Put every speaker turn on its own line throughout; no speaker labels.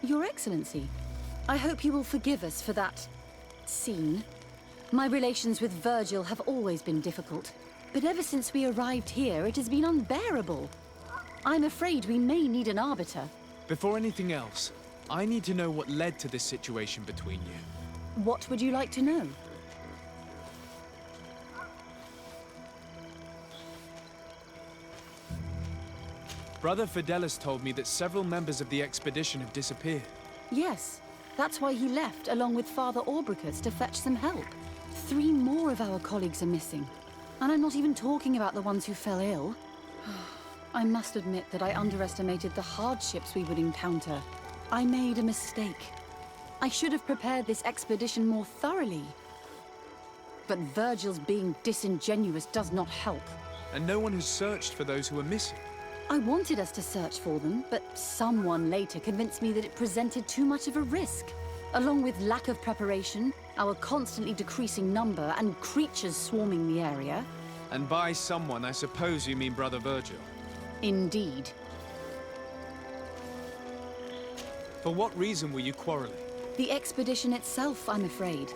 Your Excellency, I hope you will forgive us for that scene. My relations with Virgil have always been difficult, but ever since we arrived here, it has been unbearable. I'm afraid we may need an arbiter.
Before anything else, I need to know what led to this situation between you.
What would you like to know?
Brother Fidelis told me that several members of the expedition have disappeared.
Yes, that's why he left along with Father Aubricus to fetch some help. 3 more of our colleagues are missing. And I'm not even talking about the ones who fell ill. I must admit that I underestimated the hardships we would encounter. I made a mistake. I should have prepared this expedition more thoroughly. But Virgil's being disingenuous does not help.
And no one has searched for those who are missing.
I wanted us to search for them, but someone later convinced me that it presented too much of a risk. Along with lack of preparation, our constantly decreasing number, and creatures swarming the area.
And by someone, I suppose you mean Brother Virgil.
Indeed.
For what reason were you quarreling?
The expedition itself, I'm afraid.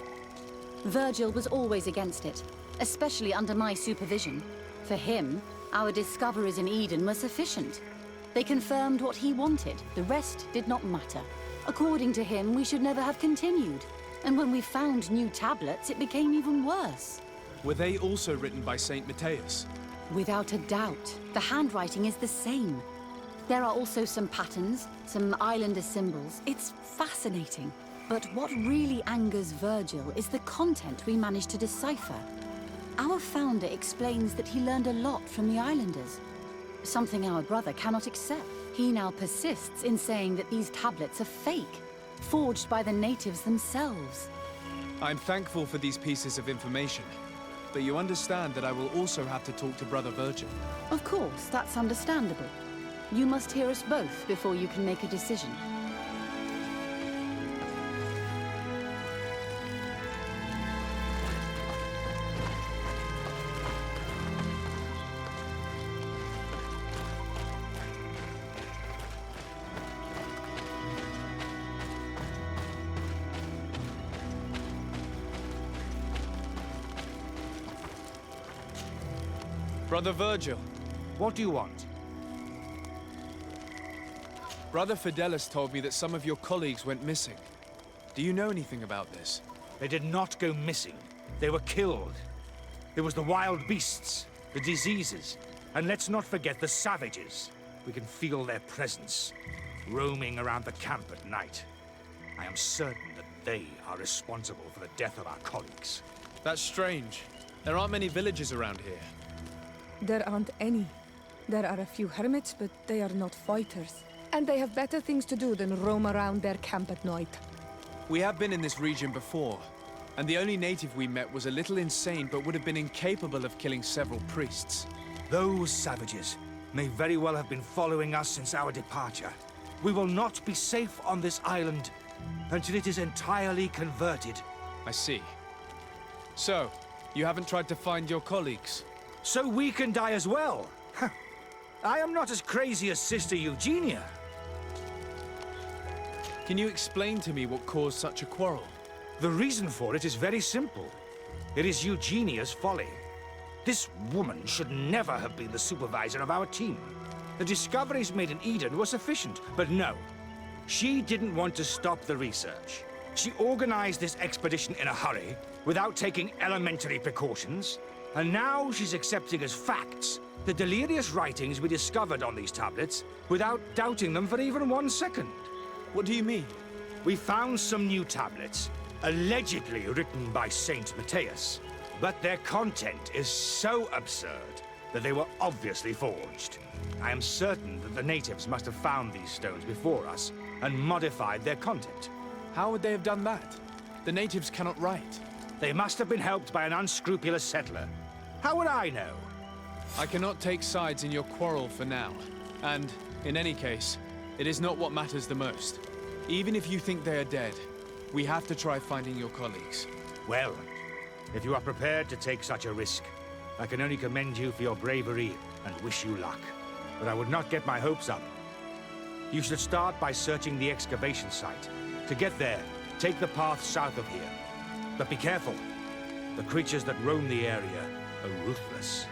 Virgil was always against it, especially under my supervision. For him, our discoveries in Eden were sufficient. They confirmed what he wanted. The rest did not matter. According to him, we should never have continued. And when we found new tablets, it became even worse.
Were they also written by Saint Matthias?
Without a doubt. The handwriting is the same. There are also some patterns, some islander symbols. It's fascinating. But what really angers Virgil is the content we managed to decipher. Our founder explains that he learned a lot from the islanders. Something our brother cannot accept. He now persists in saying that these tablets are fake, forged by the natives themselves.
I'm thankful for these pieces of information, but you understand that I will also have to talk to Brother Virgil.
Of course, that's understandable. You must hear us both before you can make a decision.
Brother Virgil.
What do you want?
Brother Fidelis told me that some of your colleagues went missing. Do you know anything about this?
They did not go missing. They were killed. There was the wild beasts, the diseases, and let's not forget the savages. We can feel their presence, roaming around the camp at night. I am certain that they are responsible for the death of our colleagues.
That's strange. There aren't many villages around here.
There aren't any. There are a few hermits, but they are not fighters. And they have better things to do than roam around their camp at night.
We have been in this region before, and the only native we met was a little insane but would have been incapable of killing several priests.
Those savages may very well have been following us since our departure. We will not be safe on this island until it is entirely converted.
I see. So, you haven't tried to find your colleagues?
So we can die as well. I am not as crazy as Sister Eugenia.
Can you explain to me what caused such a quarrel?
The reason for it is very simple. It is Eugenia's folly. This woman should never have been the supervisor of our team. The discoveries made in Eden were sufficient, but no. She didn't want to stop the research. She organized this expedition in a hurry, without taking elementary precautions, and now she's accepting as facts the delirious writings we discovered on these tablets without doubting them for even 1 second.
What do you mean?
We found some new tablets, allegedly written by Saint Matthias, but their content is so absurd that they were obviously forged. I am certain that the natives must have found these stones before us and modified their content.
How would they have done that? The natives cannot write.
They must have been helped by an unscrupulous settler. How would I know?
I cannot take sides in your quarrel for now. And, in any case, it is not what matters the most. Even if you think they are dead, we have to try finding your colleagues.
Well, if you are prepared to take such a risk, I can only commend you for your bravery and wish you luck. But I would not get my hopes up. You should start by searching the excavation site. To get there, take the path south of here. But be careful. The creatures that roam the area are ruthless.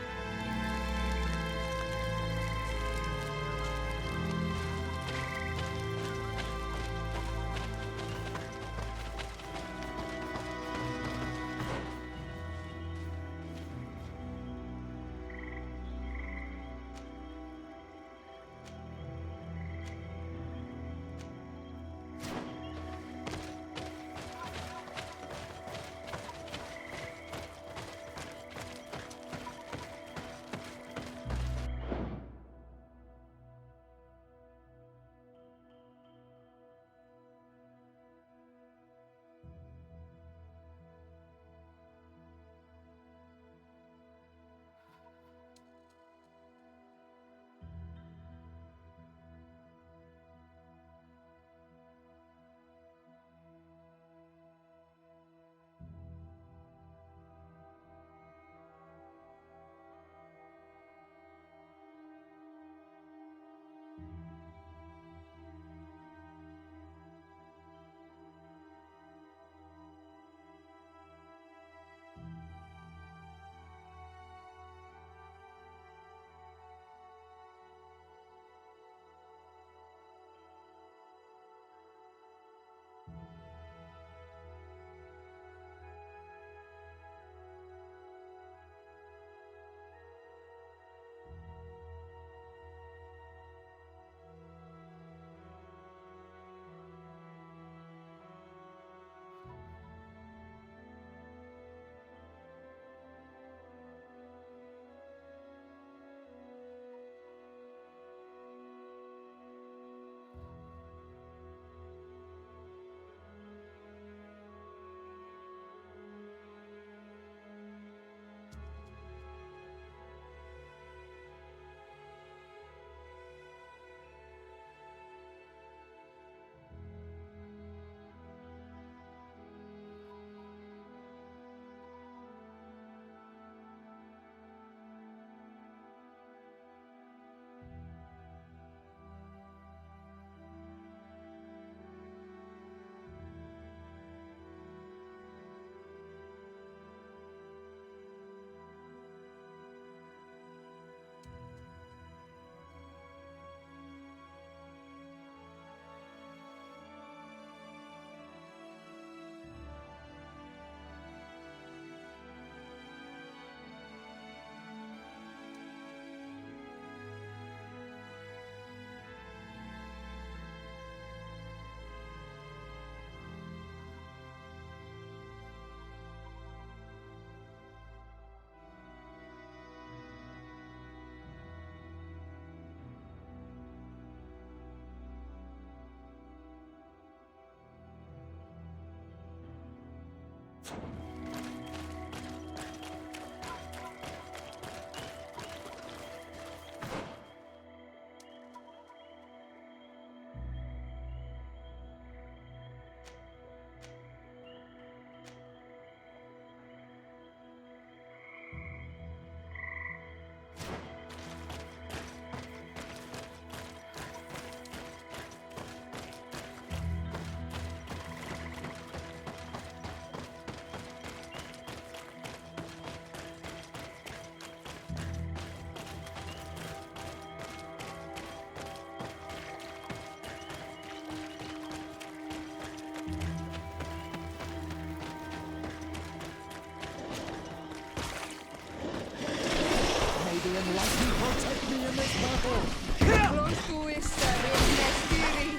in this battle!
Prontuisse Rimnestiri!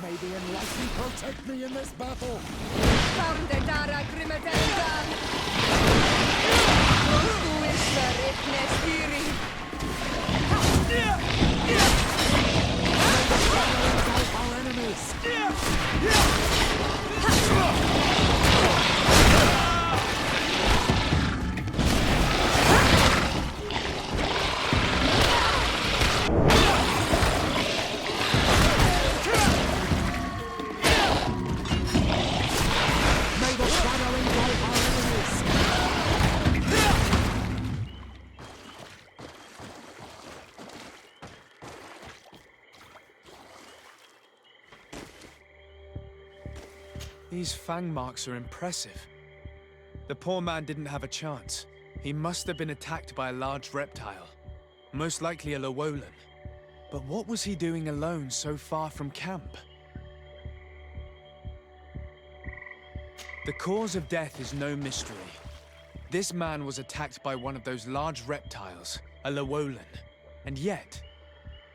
May the enlightened protect me in this battle!
Founde dara grimedendan! Prontuisse Rimnestiri!
Engulf our enemies! May the shadow engulf our enemies!
These fang marks are impressive. The poor man didn't have a chance. He must have been attacked by a large reptile. Most likely a Lowolan. But what was he doing alone so far from camp? The cause of death is no mystery. This man was attacked by one of those large reptiles, a Lowolan. And yet,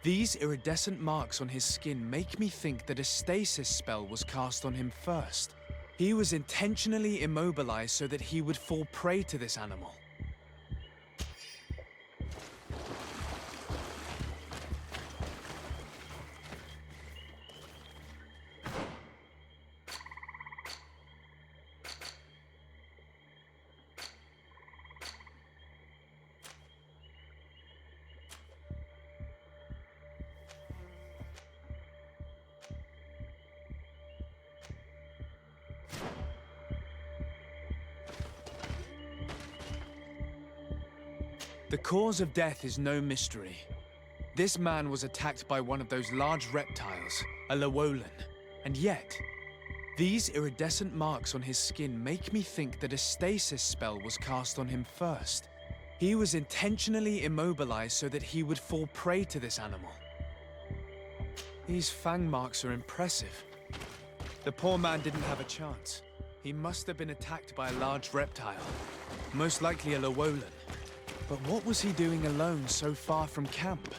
these iridescent marks on his skin make me think that a stasis spell was cast on him first. He was intentionally immobilized so that he would fall prey to this animal. The cause of death is no mystery. This man was attacked by one of those large reptiles, a Lowolan. And yet, these iridescent marks on his skin make me think that a stasis spell was cast on him first. He was intentionally immobilized so that he would fall prey to this animal. These fang marks are impressive. The poor man didn't have a chance. He must have been attacked by a large reptile, most likely a Lowolan. But what was he doing alone so far from camp?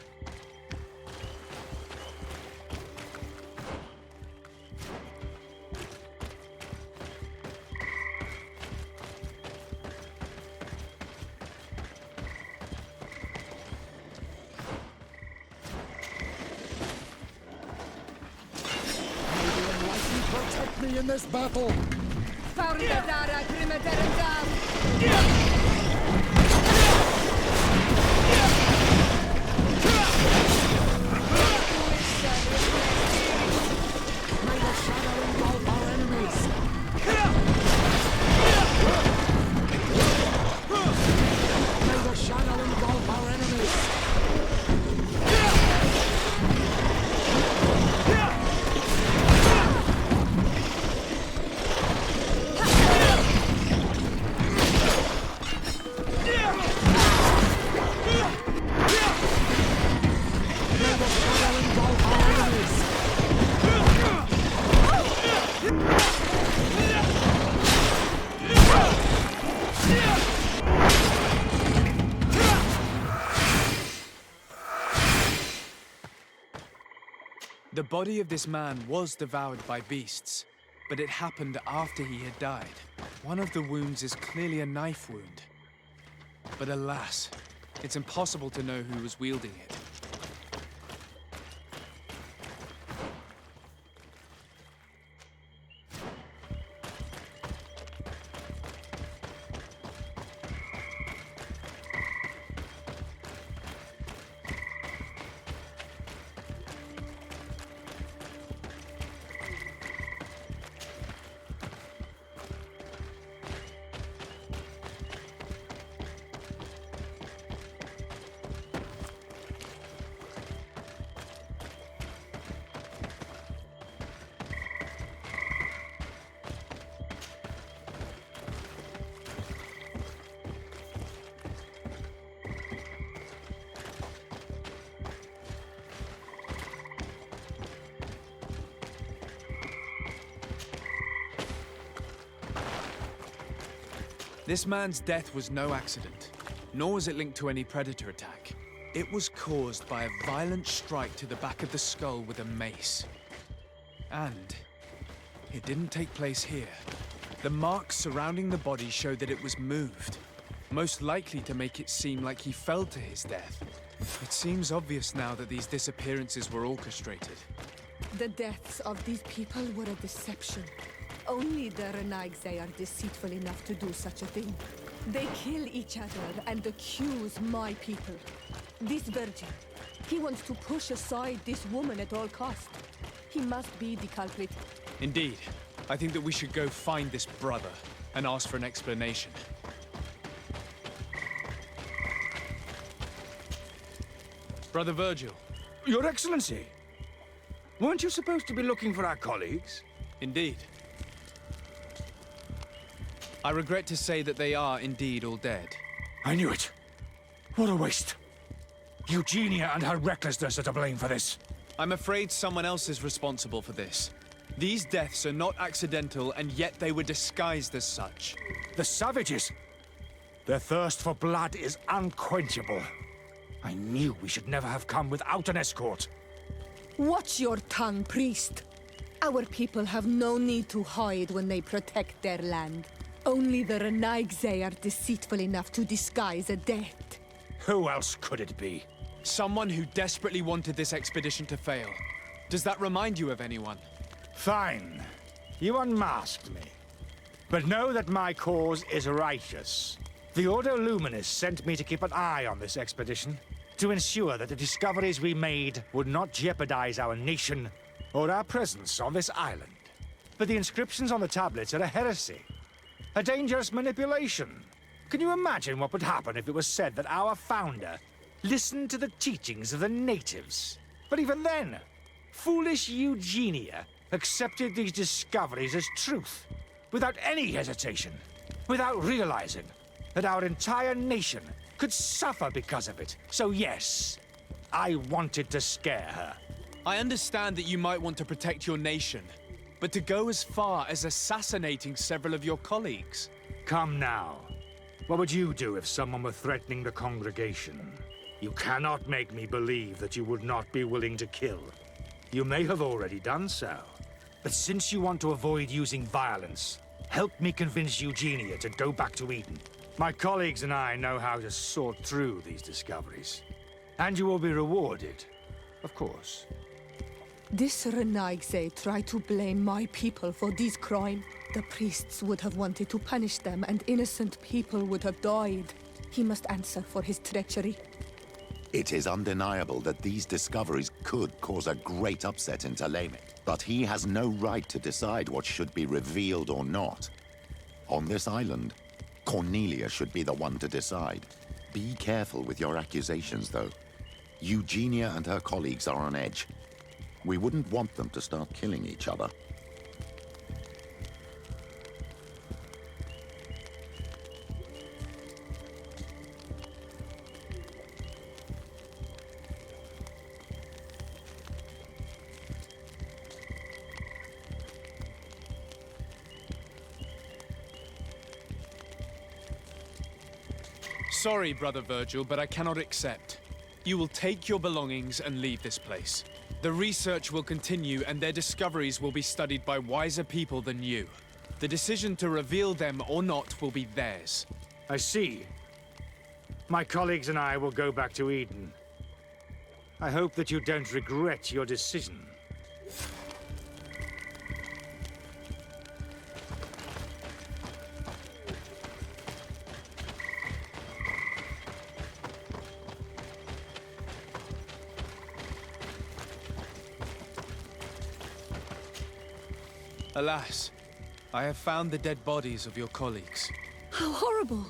May the enlightened protect me in this battle!
Founde dara grimedendan!
May the shadow engulf our enemies! May the shadow engulf our enemies! May the shadow engulf our enemies!
The body of this man was devoured by beasts, but it happened after he had died. One of the wounds is clearly a knife wound. But alas, it's impossible to know who was wielding it. This man's death was no accident, nor was it linked to any predator attack. It was caused by a violent strike to the back of the skull with a mace. And it didn't take place here. The marks surrounding the body show that it was moved, most likely to make it seem like he fell to his death. It seems obvious now that these disappearances were orchestrated.
The deaths of these people were a deception. Only the Renaigse are deceitful enough to do such a thing. They kill each other and accuse my people. This virgin, he wants to push aside this woman at all costs. He must be the culprit.
Indeed. I think that we should go find this brother and ask for an explanation. Brother Virgil.
Your Excellency! Weren't you supposed to be looking for our colleagues?
Indeed. I regret to say that they are indeed all dead.
I knew it. What a waste. Eugenia and her recklessness are to blame for this.
I'm afraid someone else is responsible for this. These deaths are not accidental, and yet they were disguised as such.
The savages! Their thirst for blood is unquenchable. I knew we should never have come without an escort.
Watch your tongue, priest. Our people have no need to hide when they protect their land. Only the Renaigse are deceitful enough to disguise a death.
Who else could it be?
Someone who desperately wanted this expedition to fail. Does that remind you of anyone?
Fine. You unmasked me. But know that my cause is righteous. The Ordo Luminis sent me to keep an eye on this expedition, to ensure that the discoveries we made would not jeopardize our nation or our presence on this island. But the inscriptions on the tablets are a heresy, a dangerous manipulation. Can you imagine what would happen if it was said that our founder listened to the teachings of the natives? But even then, foolish Eugenia accepted these discoveries as truth, without any hesitation, without realizing that our entire nation could suffer because of it. So yes, I wanted to scare her.
I understand that you might want to protect your nation, but to go as far as assassinating several of your colleagues?
Come now. What would you do if someone were threatening the congregation? You cannot make me believe that you would not be willing to kill. You may have already done so. But since you want to avoid using violence, help me convince Eugenia to go back to Eden. My colleagues and I know how to sort through these discoveries. And you will be rewarded, of course.
This Renaigse tried to blame my people for this crime. The priests would have wanted to punish them, and innocent people would have died. He must answer for his treachery.
It is undeniable that these discoveries could cause a great upset in Thélème, but he has no right to decide what should be revealed or not. On this island, Cornelia should be the one to decide. Be careful with your accusations, though. Eugenia and her colleagues are on edge. We wouldn't want them to start killing each other.
Sorry, Brother Virgil, but I cannot accept. You will take your belongings and leave this place. The research will continue, and their discoveries will be studied by wiser people than you. The decision to reveal them or not will be theirs.
I see. My colleagues and I will go back to Eden. I hope that you don't regret your decision.
Alas, I have found the dead bodies of your colleagues.
How horrible.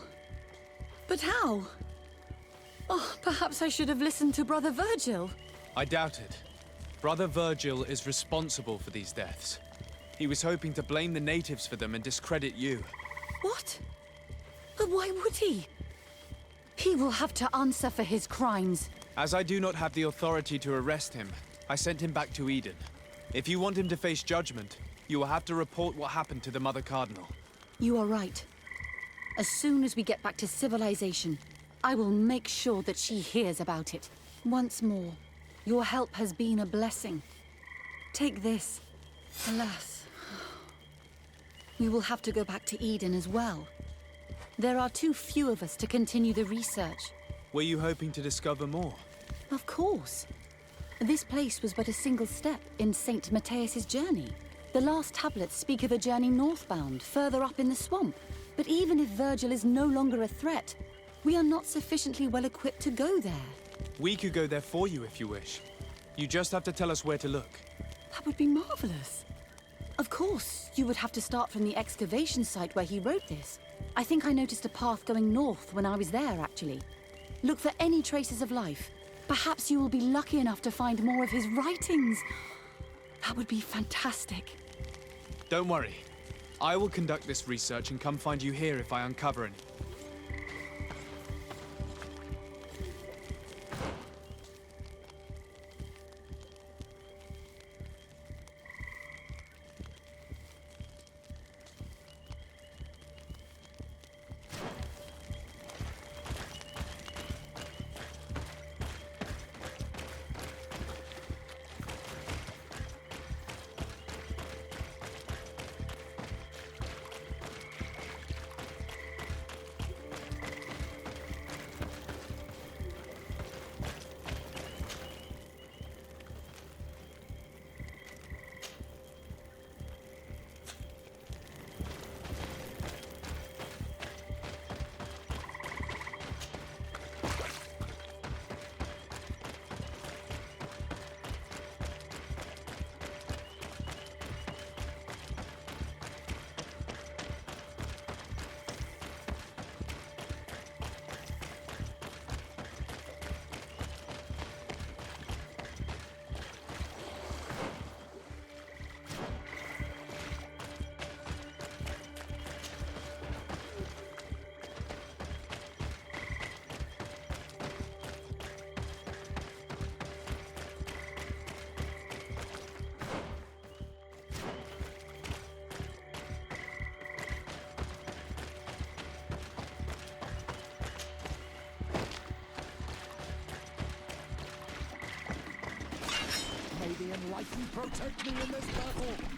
But how? Oh, perhaps I should have listened to Brother Virgil.
I doubt it. Brother Virgil is responsible for these deaths. He was hoping to blame the natives for them and discredit you.
What? But why would he? He will have to answer for his crimes.
As I do not have the authority to arrest him, I sent him back to Eden. If you want him to face judgment, you will have to report what happened to the Mother Cardinal.
You are right. As soon as we get back to civilization, I will make sure that she hears about it. Once more, your help has been a blessing. Take this. Alas, we will have to go back to Eden as well. There are too few of us to continue the research.
Were you hoping to discover more?
Of course. This place was but a single step in St. Matthias's journey. The last tablets speak of a journey northbound, further up in the swamp. But even if Virgil is no longer a threat, we are not sufficiently well equipped to go there.
We could go there for you if you wish. You just have to tell us where to look.
That would be marvelous. Of course, you would have to start from the excavation site where he wrote this. I think I noticed a path going north when I was there, actually. Look for any traces of life. Perhaps you will be lucky enough to find more of his writings. That would be fantastic.
Don't worry. I will conduct this research and come find you here if I uncover any.
May the Enlightened protect me in this battle!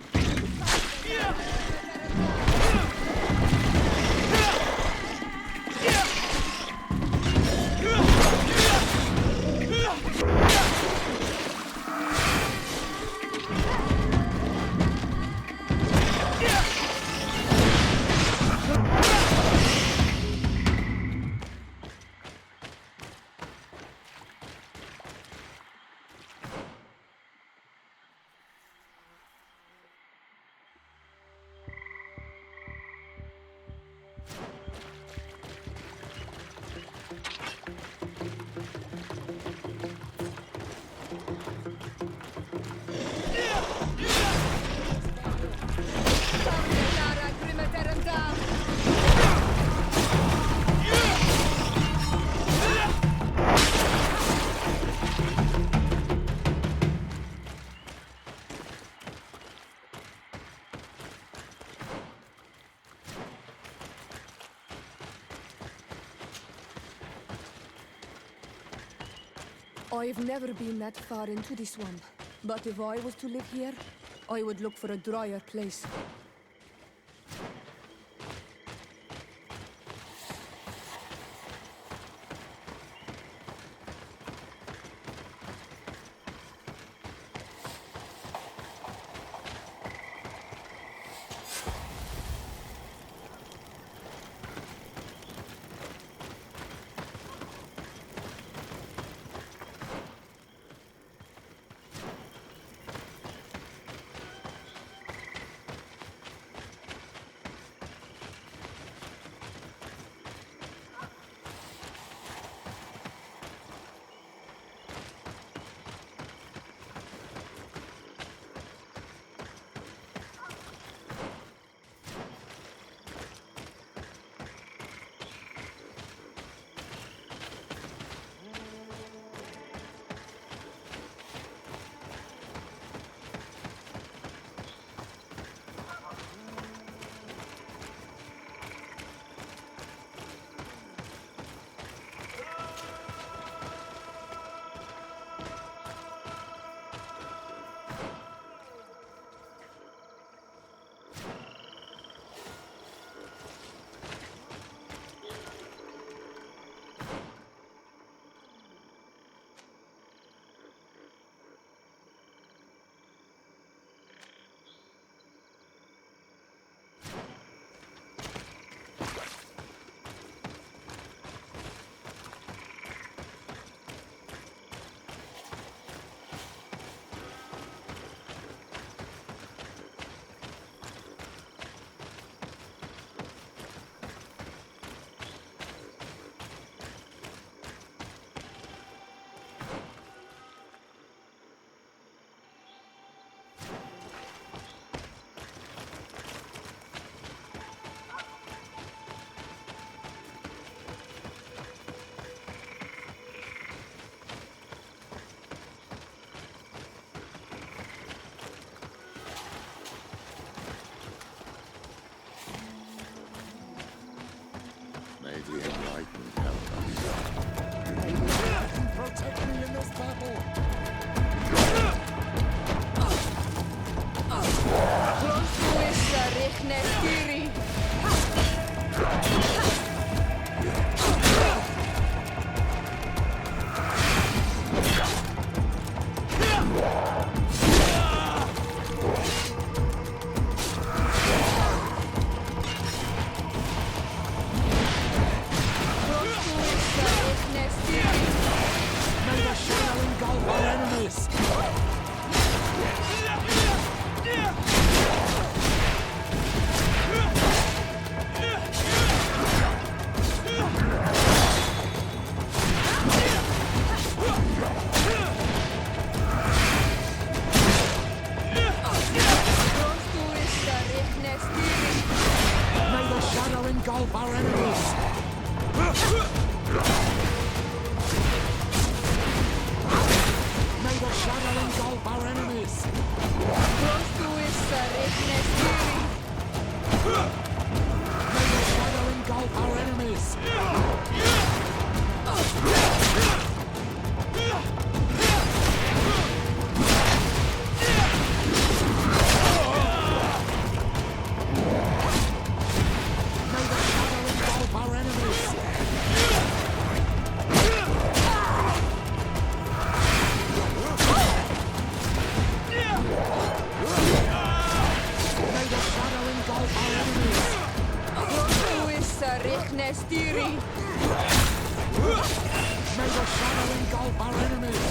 I've never been that far into the swamp, but if I was to live here, I would look for a drier place.
engulf our enemies! May the shadow engulf our enemies! May the shadow engulf our enemies! May the shadow engulf our enemies!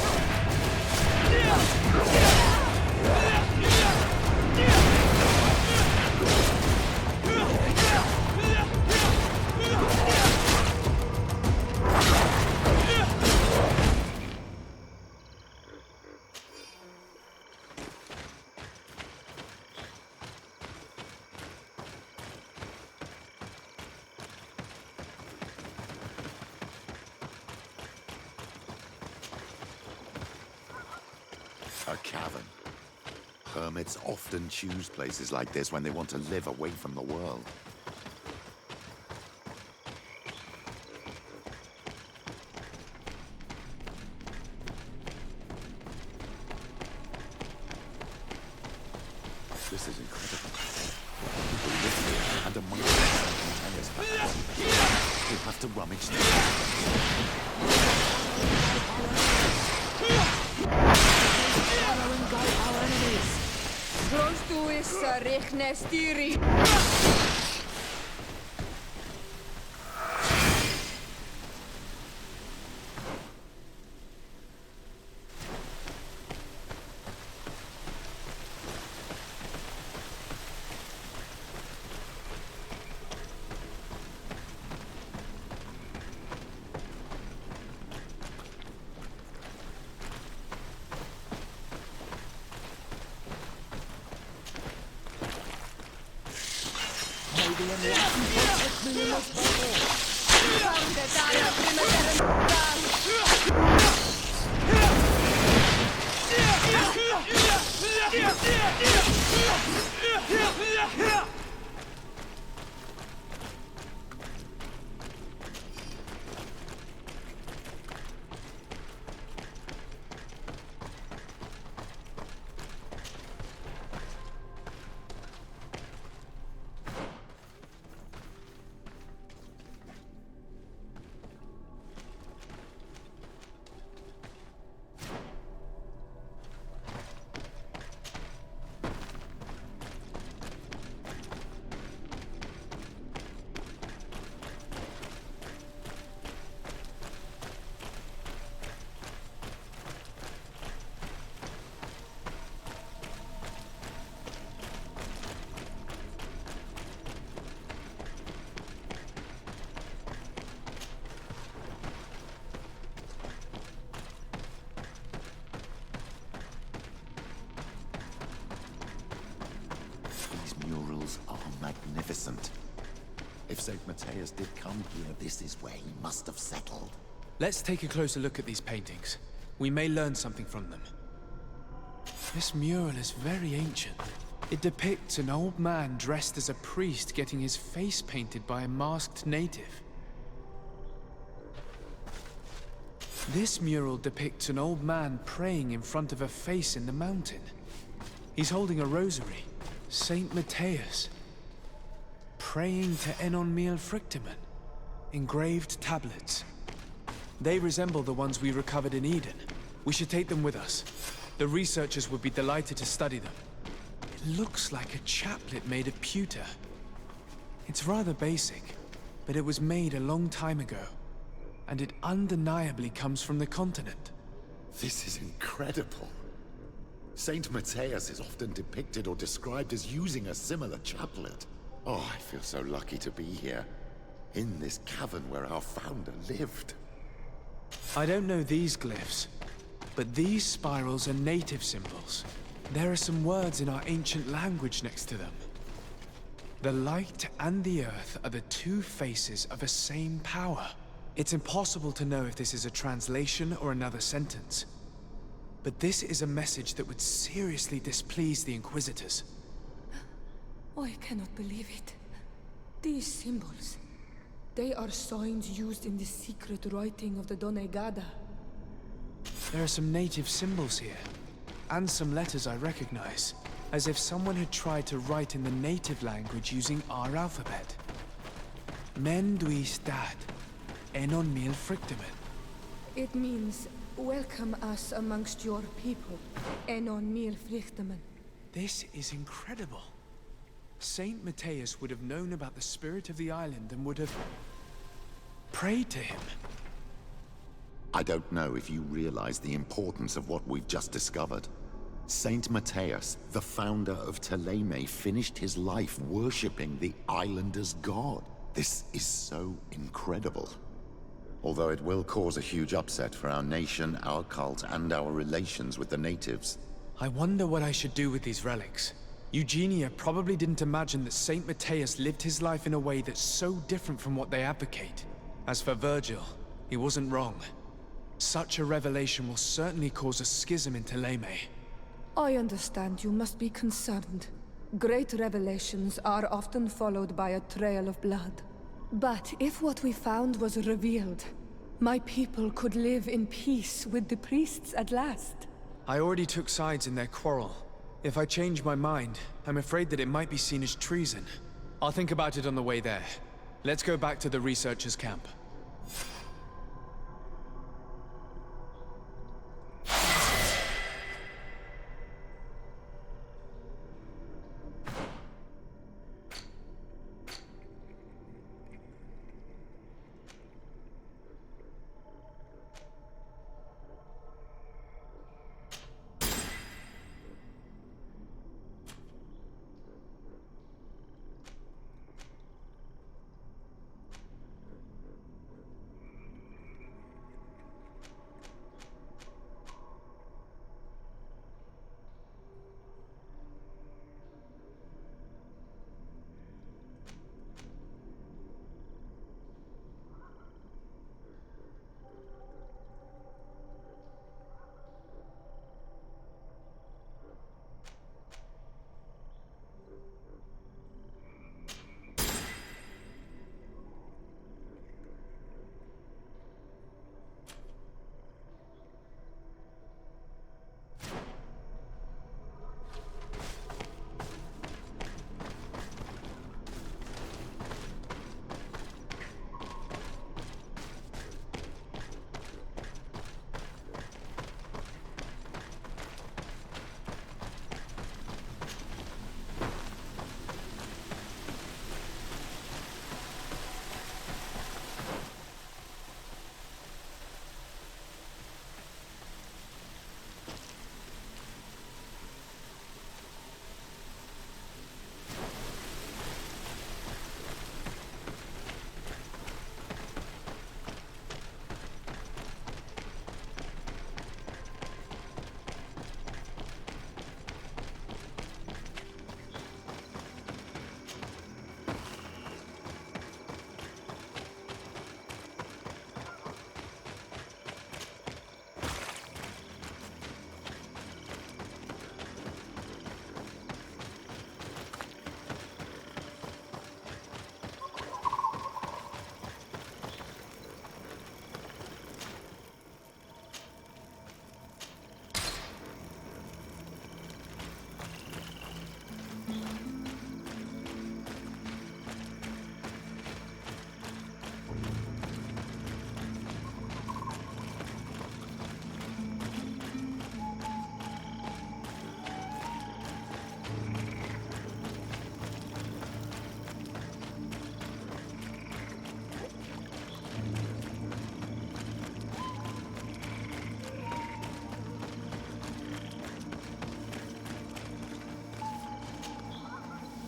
A cavern. Hermits often choose places like this when they want to live away from the world. This is incredible. People live here and among the containers. We have to rummage through. Murals are magnificent. If St. Matthias did come here, this is where he must have settled.
Let's take a closer look at these paintings. We may learn something from them. This mural is very ancient. It depicts an old man dressed as a priest getting his face painted by a masked native. This mural depicts an old man praying in front of a face in the mountain. He's holding a rosary. St. Matthias. Praying to Enon Miel Frictimen. Engraved tablets. They resemble the ones we recovered in Eden. We should take them with us. The researchers would be delighted to study them. It looks like a chaplet made of pewter. It's rather basic, but it was made a long time ago. And it undeniably comes from the continent.
This is incredible. Saint Matthias is often depicted or described as using a similar chaplet. Oh, I feel so lucky to be here. In this cavern where our founder lived.
I don't know these glyphs, but these spirals are native symbols. There are some words in our ancient language next to them. The light and the earth are the two faces of a same power. It's impossible to know if this is a translation or another sentence. But this is a message that would seriously displease the Inquisitors.
I cannot believe it. These symbols, they are signs used in the secret writing of the Donegada.
There are some native symbols here, and some letters I recognize, as if someone had tried to write in the native language using our alphabet. Men dui stad, enon mil frictimen.
It means, welcome us amongst your people, enon mil frichtemen.
This is incredible. Saint Matthias would have known about the spirit of the island and would have prayed to him.
I don't know if you realize the importance of what we've just discovered. Saint Matthias, the founder of Ptolemy, finished his life worshipping the islanders' god. This is so incredible. Although it will cause a huge upset for our nation, our cult, and our relations with the natives.
I wonder what I should do with these relics. Eugenia probably didn't imagine that Saint Matthias lived his life in a way that's so different from what they advocate. As for Virgil, he wasn't wrong. Such a revelation will certainly cause a schism in Ptolemy.
I understand you must be concerned. Great revelations are often followed by a trail of blood. But if what we found was revealed, my people could live in peace with the priests at last.
I already took sides in their quarrel. If I change my mind, I'm afraid that it might be seen as treason. I'll think about it on the way there. Let's go back to the researchers' camp.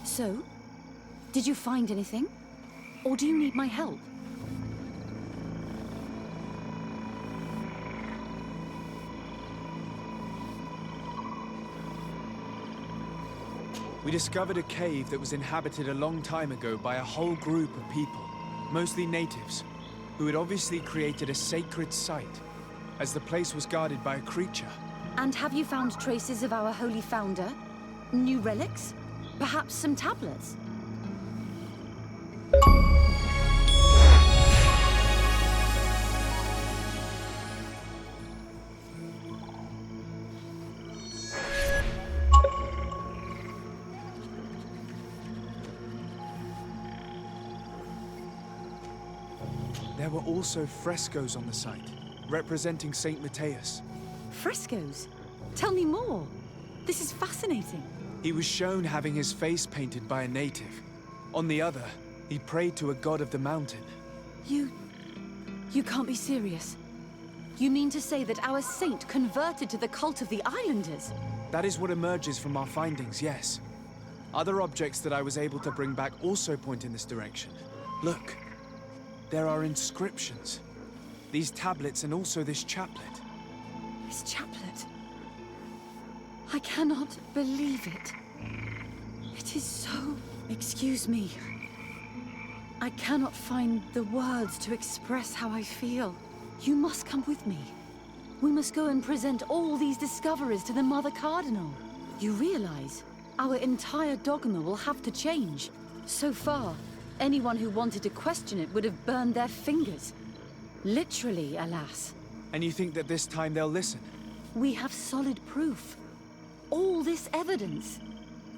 So, did you find anything? Or do you need my help?
We discovered a cave that was inhabited a long time ago by a whole group of people, mostly natives, who had obviously created a sacred site, as the place was guarded by a creature.
And have you found traces of our holy founder? New relics? Perhaps some tablets?
There were also frescoes on the site, representing Saint Matthias.
Frescoes? Tell me more. This is fascinating.
He was shown having his face painted by a native. On the other, he prayed to a god of the mountain.
You can't be serious. You mean to say that our saint converted to the cult of the Islanders?
That is what emerges from our findings, yes. Other objects that I was able to bring back also point in this direction. Look, there are inscriptions. These tablets and also this chaplet.
This chaplet. I cannot believe it. It is so... Excuse me. I cannot find the words to express how I feel. You must come with me. We must go and present all these discoveries to the Mother Cardinal. You realize our entire dogma will have to change. So far, anyone who wanted to question it would have burned their fingers. Literally, alas.
And you think that this time they'll listen?
We have solid proof. All this evidence.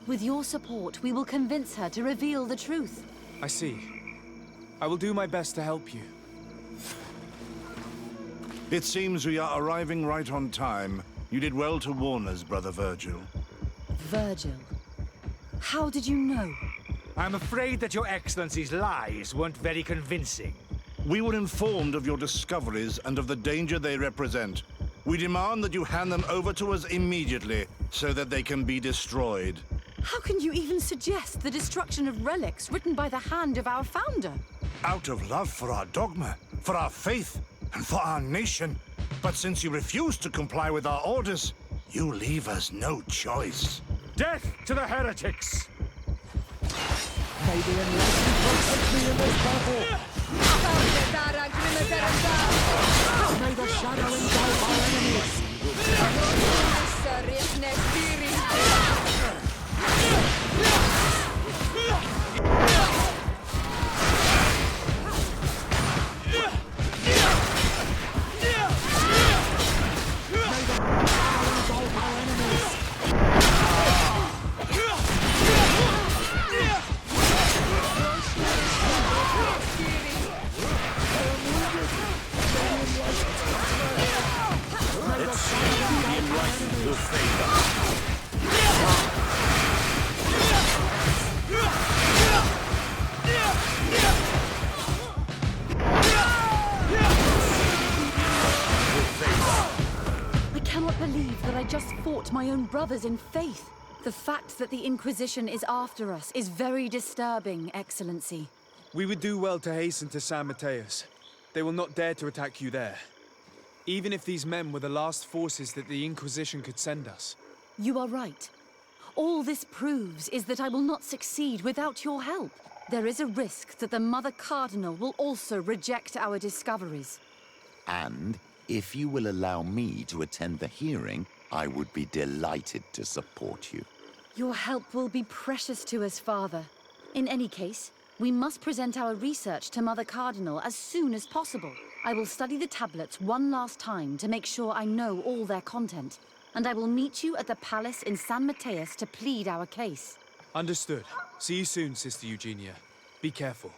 With your support, we will convince her to reveal the truth.
I see. I will do my best to help you.
It seems we are arriving right on time. You did well to warn us, Brother Virgil.
Virgil. How did you know?
I'm afraid that your Excellency's lies weren't very convincing.
We were informed of your discoveries and of the danger they represent. We demand that you hand them over to us immediately, so that they can be destroyed.
How can you even suggest the destruction of relics written by the hand of our founder?
Out of love for our dogma, for our faith, and for our nation. But since you refuse to comply with our orders, you leave us no choice.
Death to the heretics!
May the enlightened protect me in this battle! May the shadow engulf our enemies! Engulf our enemies!
I cannot believe that I just fought my own brothers in faith. The fact that the Inquisition is after us is very disturbing, Excellency.
We would do well to hasten to San Mateus. They will not dare to attack you there. Even if these men were the last forces that the Inquisition could send us.
You are right. All this proves is that I will not succeed without your help. There is a risk that the Mother Cardinal will also reject our discoveries.
And if you will allow me to attend the hearing, I would be delighted to support you.
Your help will be precious to us, Father. In any case, we must present our research to Mother Cardinal as soon as possible. I will study the tablets one last time to make sure I know all their content. And I will meet you at the palace in San Mateus to plead our case.
Understood. See you soon, Sister Eugenia. Be careful.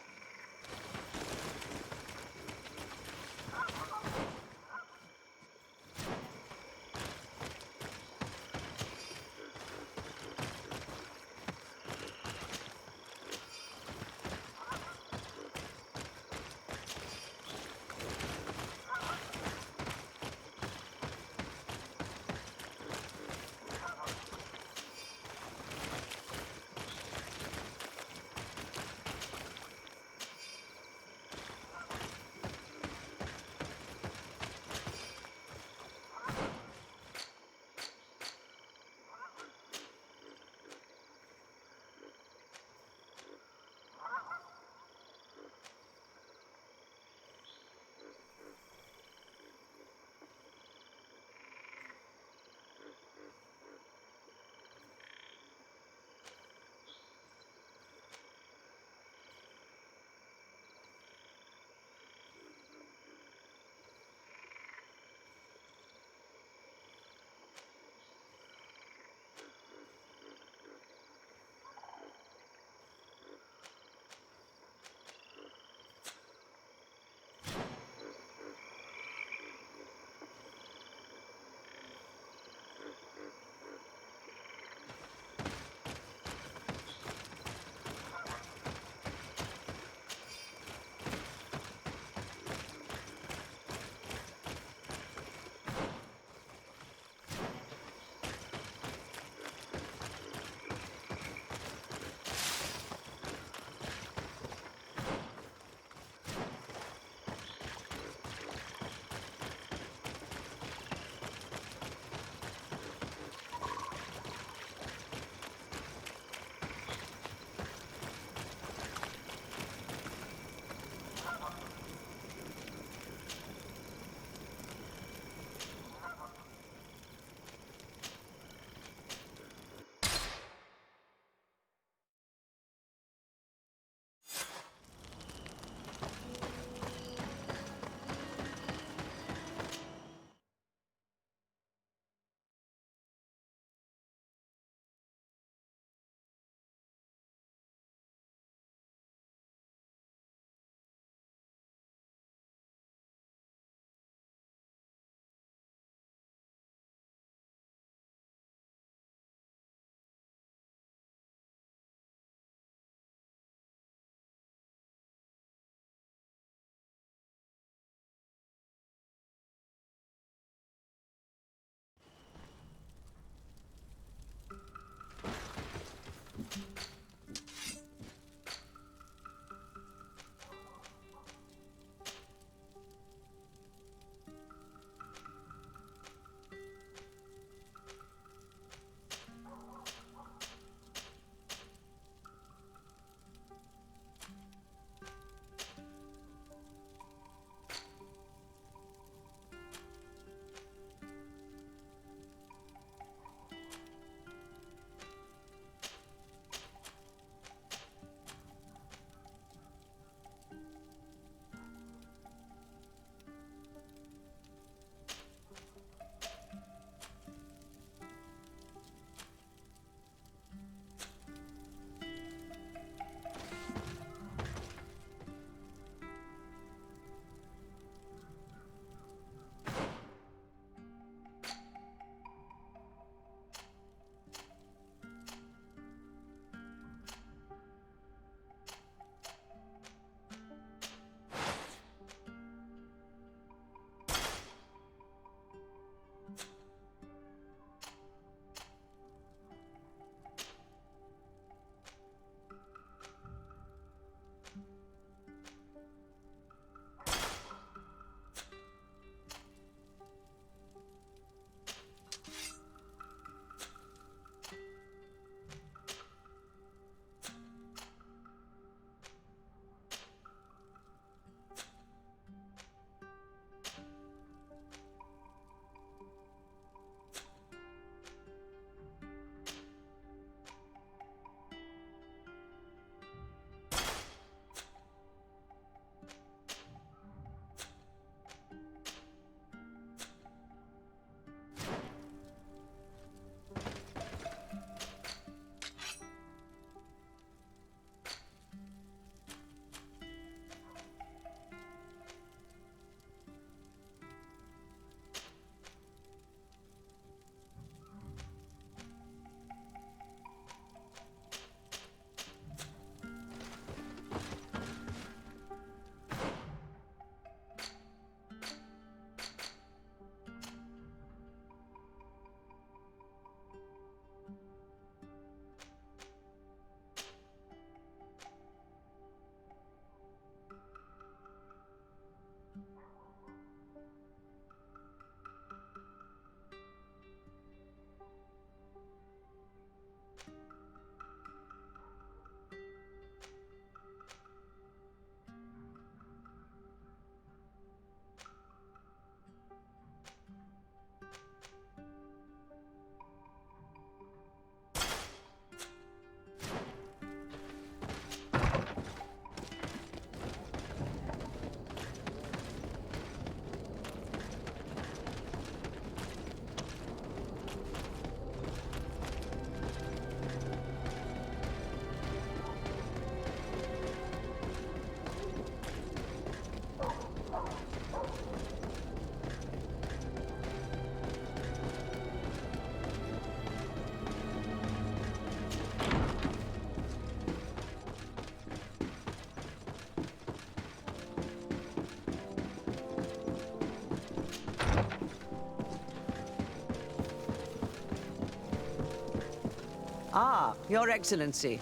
Ah, Your Excellency.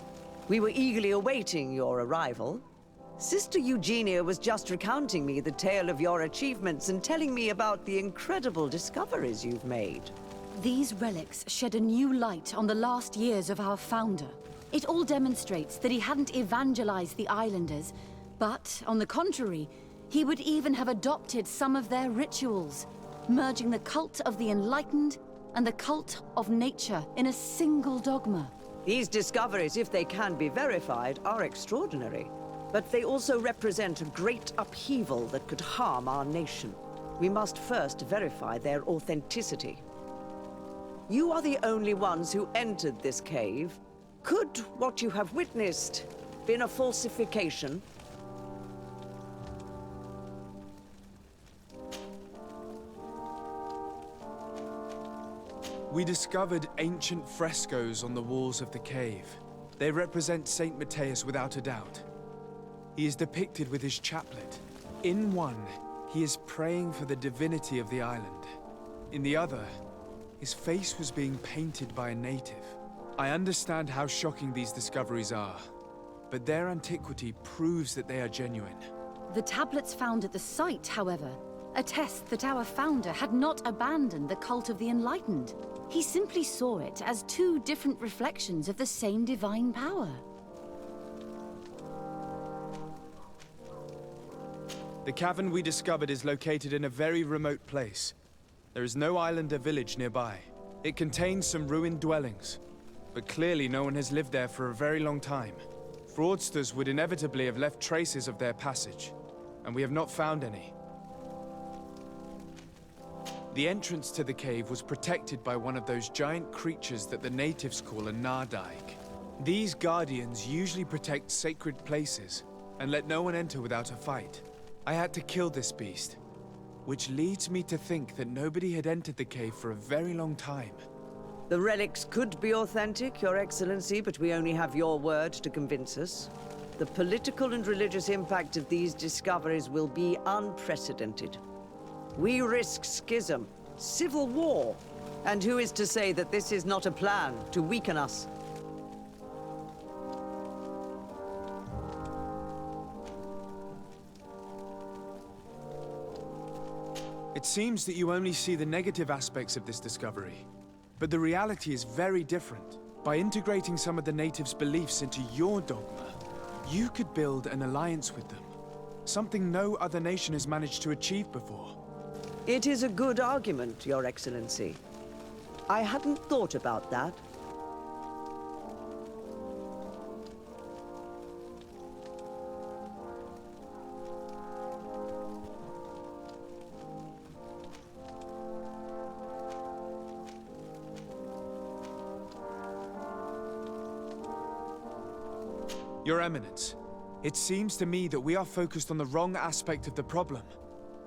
We were eagerly awaiting your arrival. Sister Eugenia was just recounting me the tale of your achievements and telling me about the incredible discoveries you've made.
These relics shed a new light on the last years of our founder. It all demonstrates that he hadn't evangelized the islanders, but, on the contrary, he would even have adopted some of their rituals, merging the cult of the enlightened and the cult of nature in a single dogma.
These discoveries, if they can be verified, are extraordinary. But they also represent a great upheaval that could harm our nation. We must first verify their authenticity. You are the only ones who entered this cave. Could what you have witnessed been a falsification?
We discovered ancient frescoes on the walls of the cave. They represent Saint Matthias without a doubt. He is depicted with his chaplet. In one, he is praying for the divinity of the island. In the other, his face was being painted by a native. I understand how shocking these discoveries are, but their antiquity proves that they are genuine.
The tablets found at the site, however, attest that our founder had not abandoned the cult of the enlightened. He simply saw it as two different reflections of the same divine power.
The cavern we discovered is located in a very remote place. There is no island or village nearby. It contains some ruined dwellings, but clearly no one has lived there for a very long time. Fraudsters would inevitably have left traces of their passage, and we have not found any. The entrance to the cave was protected by one of those giant creatures that the natives call a Nardaig. These guardians usually protect sacred places and let no one enter without a fight. I had to kill this beast, which leads me to think that nobody had entered the cave for a very long time.
The relics could be authentic, Your Excellency, but we only have your word to convince us. The political and religious impact of these discoveries will be unprecedented. We risk schism, civil war, and who is to say that this is not a plan to weaken us?
It seems that you only see the negative aspects of this discovery, but the reality is very different. By integrating some of the natives' beliefs into your dogma, you could build an alliance with them, something no other nation has managed to achieve before.
It is a good argument, Your Excellency. I hadn't thought about that.
Your Eminence, it seems to me that we are focused on the wrong aspect of the problem,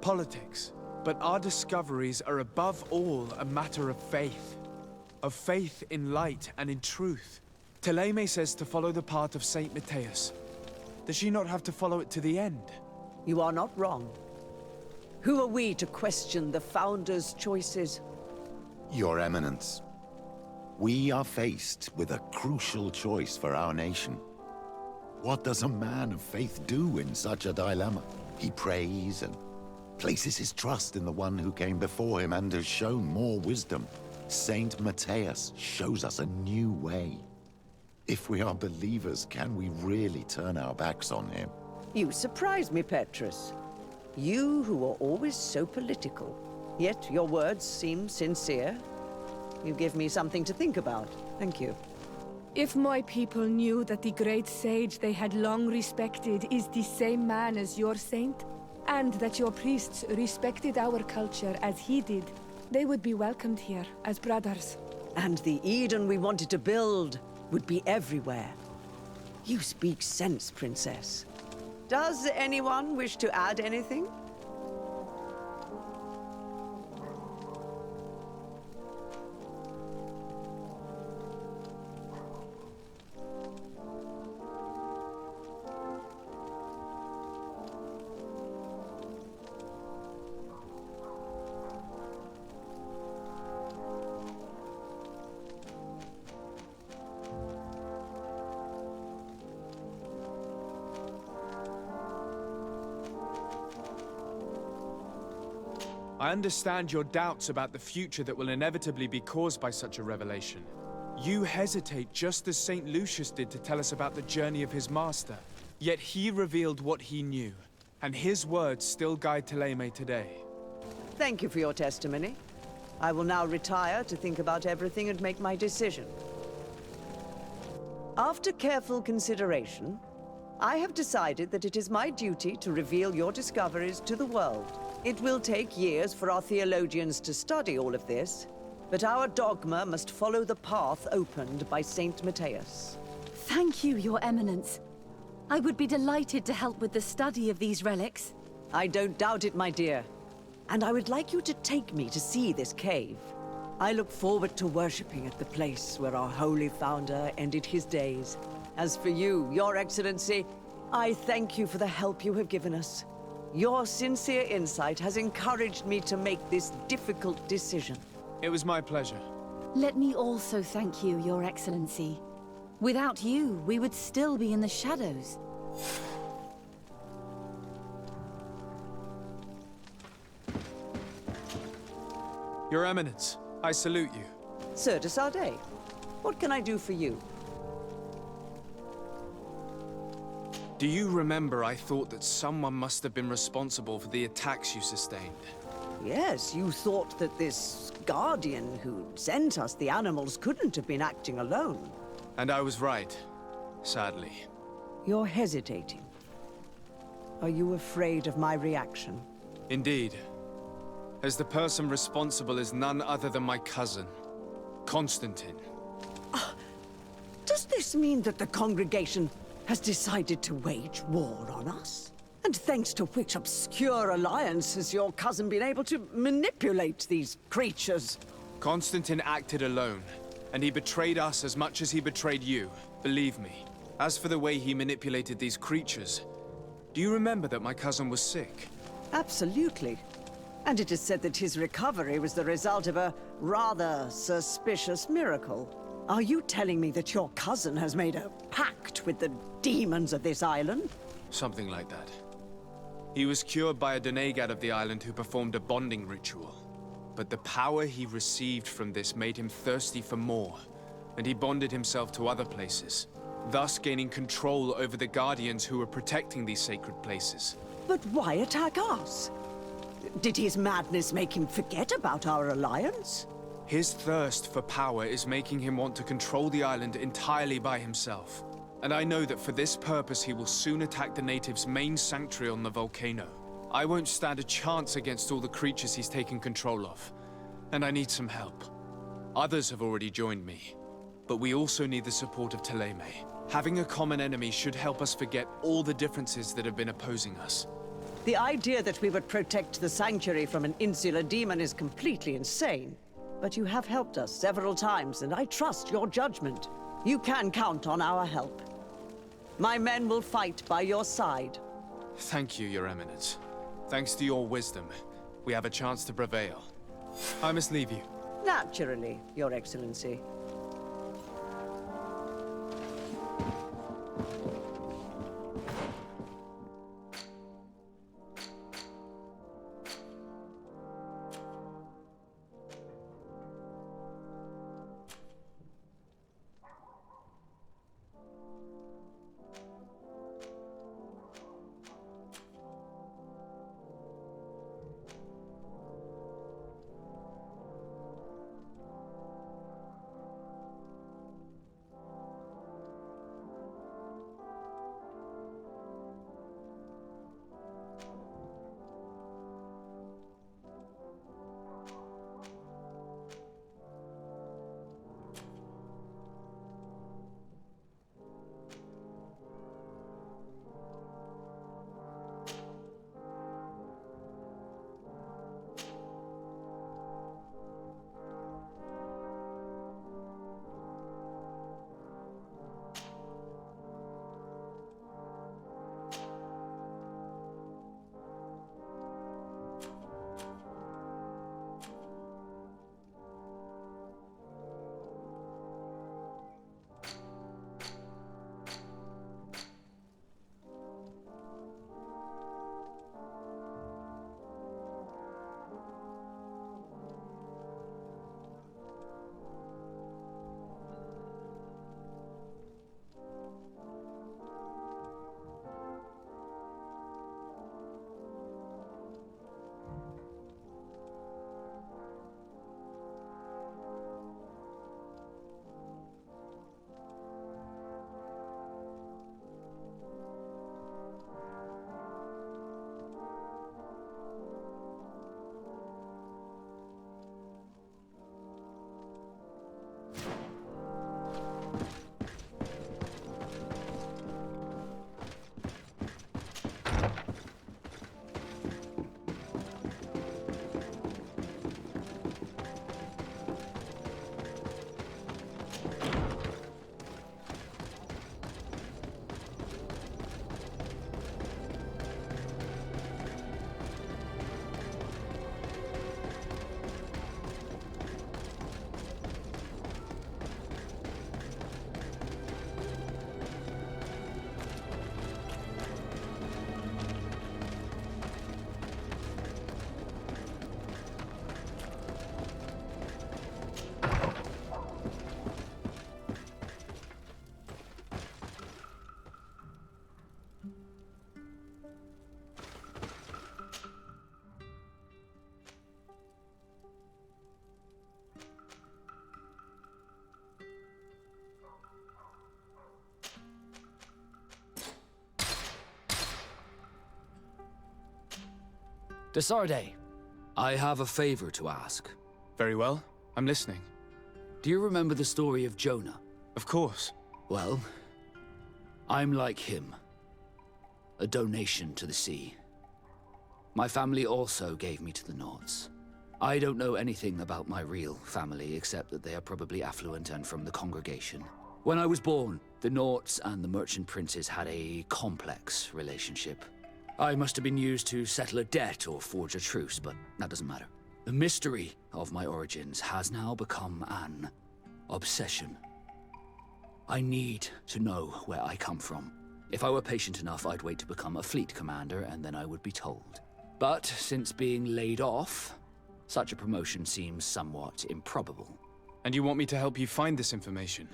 politics. But our discoveries are above all a matter of faith in light and in truth. Thélème says to follow the path of Saint Matthias. Does she not have to follow it to the end?
You are not wrong. Who are we to question the Founder's choices?
Your Eminence, we are faced with a crucial choice for our nation. What does a man of faith do in such a dilemma? He prays and places his trust in the one who came before him and has shown more wisdom. Saint Matthias shows us a new way. If we are believers, can we really turn our backs on him?
You surprise me, Petrus. You who are always so political. Yet your words seem sincere. You give me something to think about. Thank you.
If my people knew that the great sage they had long respected is the same man as your saint, and that your priests respected our culture as he did, they would be welcomed here as brothers.
And the Eden we wanted to build would be everywhere. You speak sense, Princess. Does anyone wish to add anything?
I understand your doubts about the future that will inevitably be caused by such a revelation. You hesitate just as St. Lucius did to tell us about the journey of his master. Yet he revealed what he knew, and his words still guide Thélème today.
Thank you for your testimony. I will now retire to think about everything and make my decision. After careful consideration, I have decided that it is my duty to reveal your discoveries to the world. It will take years for our theologians to study all of this, but our dogma must follow the path opened by Saint Matthias.
Thank you, Your Eminence. I would be delighted to help with the study of these relics.
I don't doubt it, my dear. And I would like you to take me to see this cave. I look forward to worshipping at the place where our holy founder ended his days. As for you, Your Excellency, I thank you for the help you have given us. Your sincere insight has encouraged me to make this difficult decision.
It was my pleasure.
Let me also thank you, Your Excellency. Without you, we would still be in the shadows.
Your Eminence, I salute you.
Sir de Sardet, what can I do for you?
Do you remember I thought that someone must have been responsible for the attacks you sustained?
Yes, you thought that this guardian who sent us the animals couldn't have been acting alone.
And I was right, sadly.
You're hesitating. Are you afraid of my reaction?
Indeed. As the person responsible is none other than my cousin, Constantine.
Does this mean that the congregation has decided to wage war on us? And thanks to which obscure alliance has your cousin been able to manipulate these creatures?
Constantine acted alone, and he betrayed us as much as he betrayed you, believe me. As for the way he manipulated these creatures, do you remember that my cousin was sick?
Absolutely. And it is said that his recovery was the result of a rather suspicious miracle. Are you telling me that your cousin has made a pact with the demons of this island?
Something like that. He was cured by a Donegad of the island who performed a bonding ritual. But the power he received from this made him thirsty for more, and he bonded himself to other places, thus gaining control over the guardians who were protecting these sacred places.
But why attack us? Did his madness make him forget about our alliance?
His thirst for power is making him want to control the island entirely by himself. And I know that for this purpose he will soon attack the natives' main sanctuary on the volcano. I won't stand a chance against all the creatures he's taken control of. And I need some help. Others have already joined me. But we also need the support of Thélème. Having a common enemy should help us forget all the differences that have been opposing us.
The idea that we would protect the sanctuary from an insular demon is completely insane. But you have helped us several times, and I trust your judgment. You can count on our help. My men will fight by your side.
Thank you, Your Eminence. Thanks to your wisdom, we have a chance to prevail. I must leave you.
Naturally, Your Excellency.
Desarde, I have a favor to ask.
Very well. I'm listening.
Do you remember the story of Jonah?
Of course.
Well, I'm like him. A donation to the sea. My family also gave me to the Nauts. I don't know anything about my real family, except that they are probably affluent and from the congregation. When I was born, the Nauts and the merchant princes had a complex relationship. I must have been used to settle a debt or forge a truce, but that doesn't matter. The mystery of my origins has now become an obsession. I need to know where I come from. If I were patient enough, I'd wait to become a fleet commander, and then I would be told. But since being laid off, such a promotion seems somewhat improbable.
And you want me to help you find this information?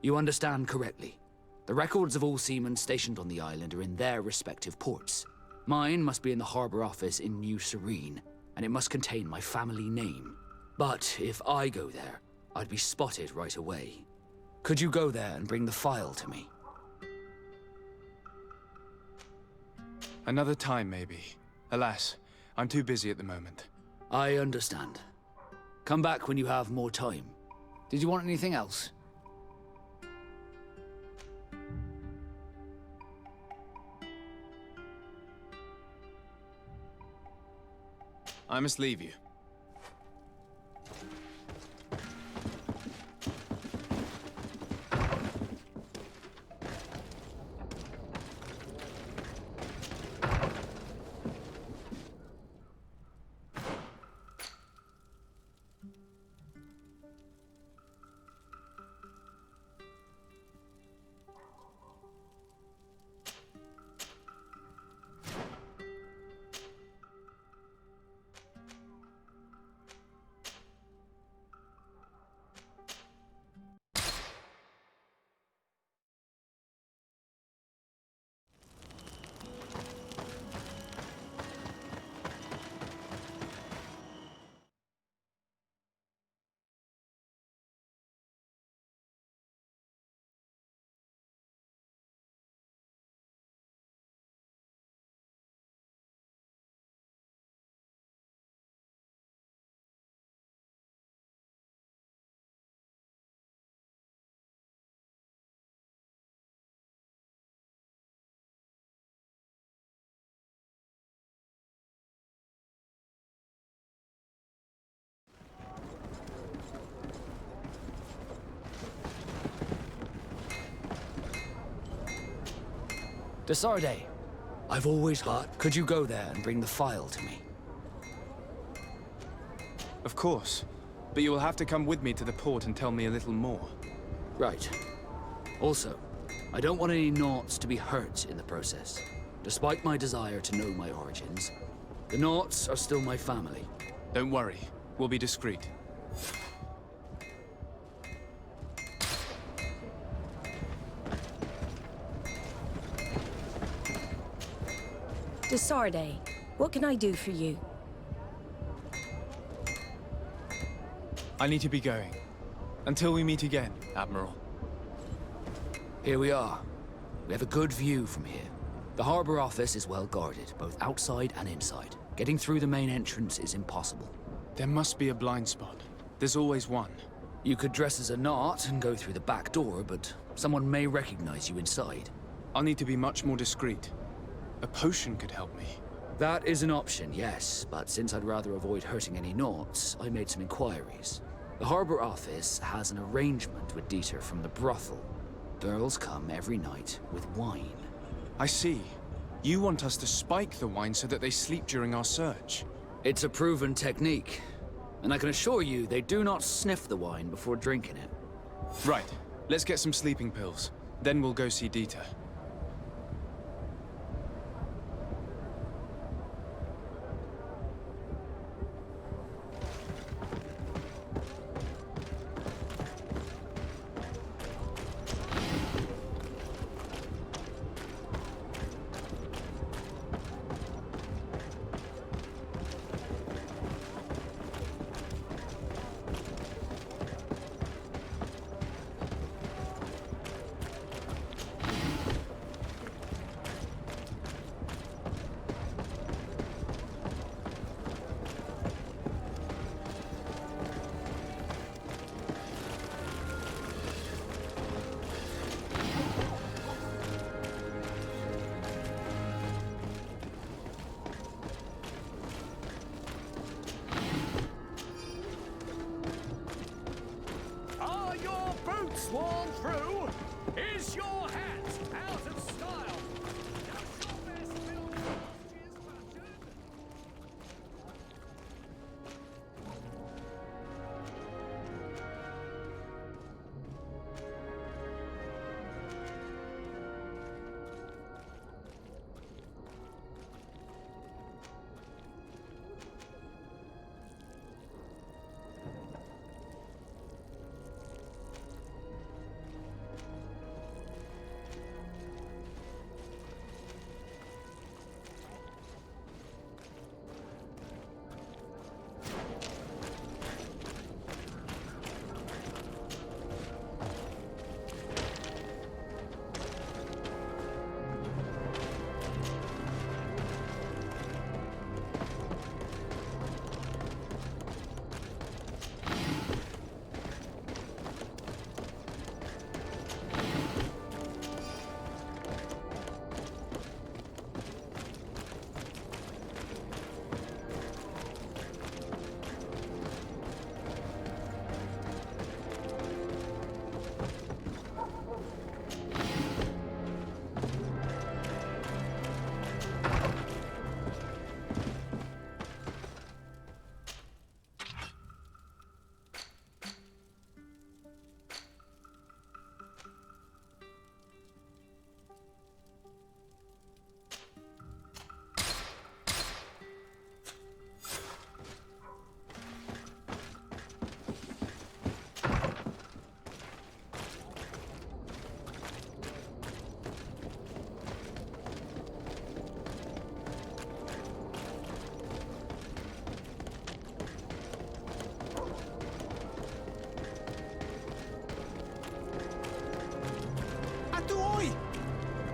You understand correctly. The records of all seamen stationed on the island are in their respective ports. Mine must be in the harbor office in New Serene, and it must contain my family name. But if I go there, I'd be spotted right away. Could you go there and bring the file to me?
Another time, maybe. Alas, I'm too busy at the moment.
I understand. Come back when you have more time. Did you want anything else?
I must leave you.
Desarde, I've always thought, could you go there and bring the file to me?
Of course. But you will have to come with me to the port and tell me a little more.
Right. Also, I don't want any Nauts to be hurt in the process. Despite my desire to know my origins, the Nauts are still my family.
Don't worry. We'll be discreet.
Desarde, what can I do for you?
I need to be going. Until we meet again, Admiral.
Here we are. We have a good view from here. The harbor office is well guarded, both outside and inside. Getting through the main entrance is impossible.
There must be a blind spot. There's always one.
You could dress as a Naut and go through the back door, but someone may recognize you inside.
I'll need to be much more discreet. A potion could help me.
That is an option, yes, but since I'd rather avoid hurting any Nauts, I made some inquiries. The harbor office has an arrangement with Dieter from the brothel. Girls come every night with wine.
I see. You want us to spike the wine so that they sleep during our search.
It's a proven technique, and I can assure you they do not sniff the wine before drinking it.
Right. Let's get some sleeping pills. Then we'll go see Dieter.
Is your hat out of style? Does your best build last year's fashion?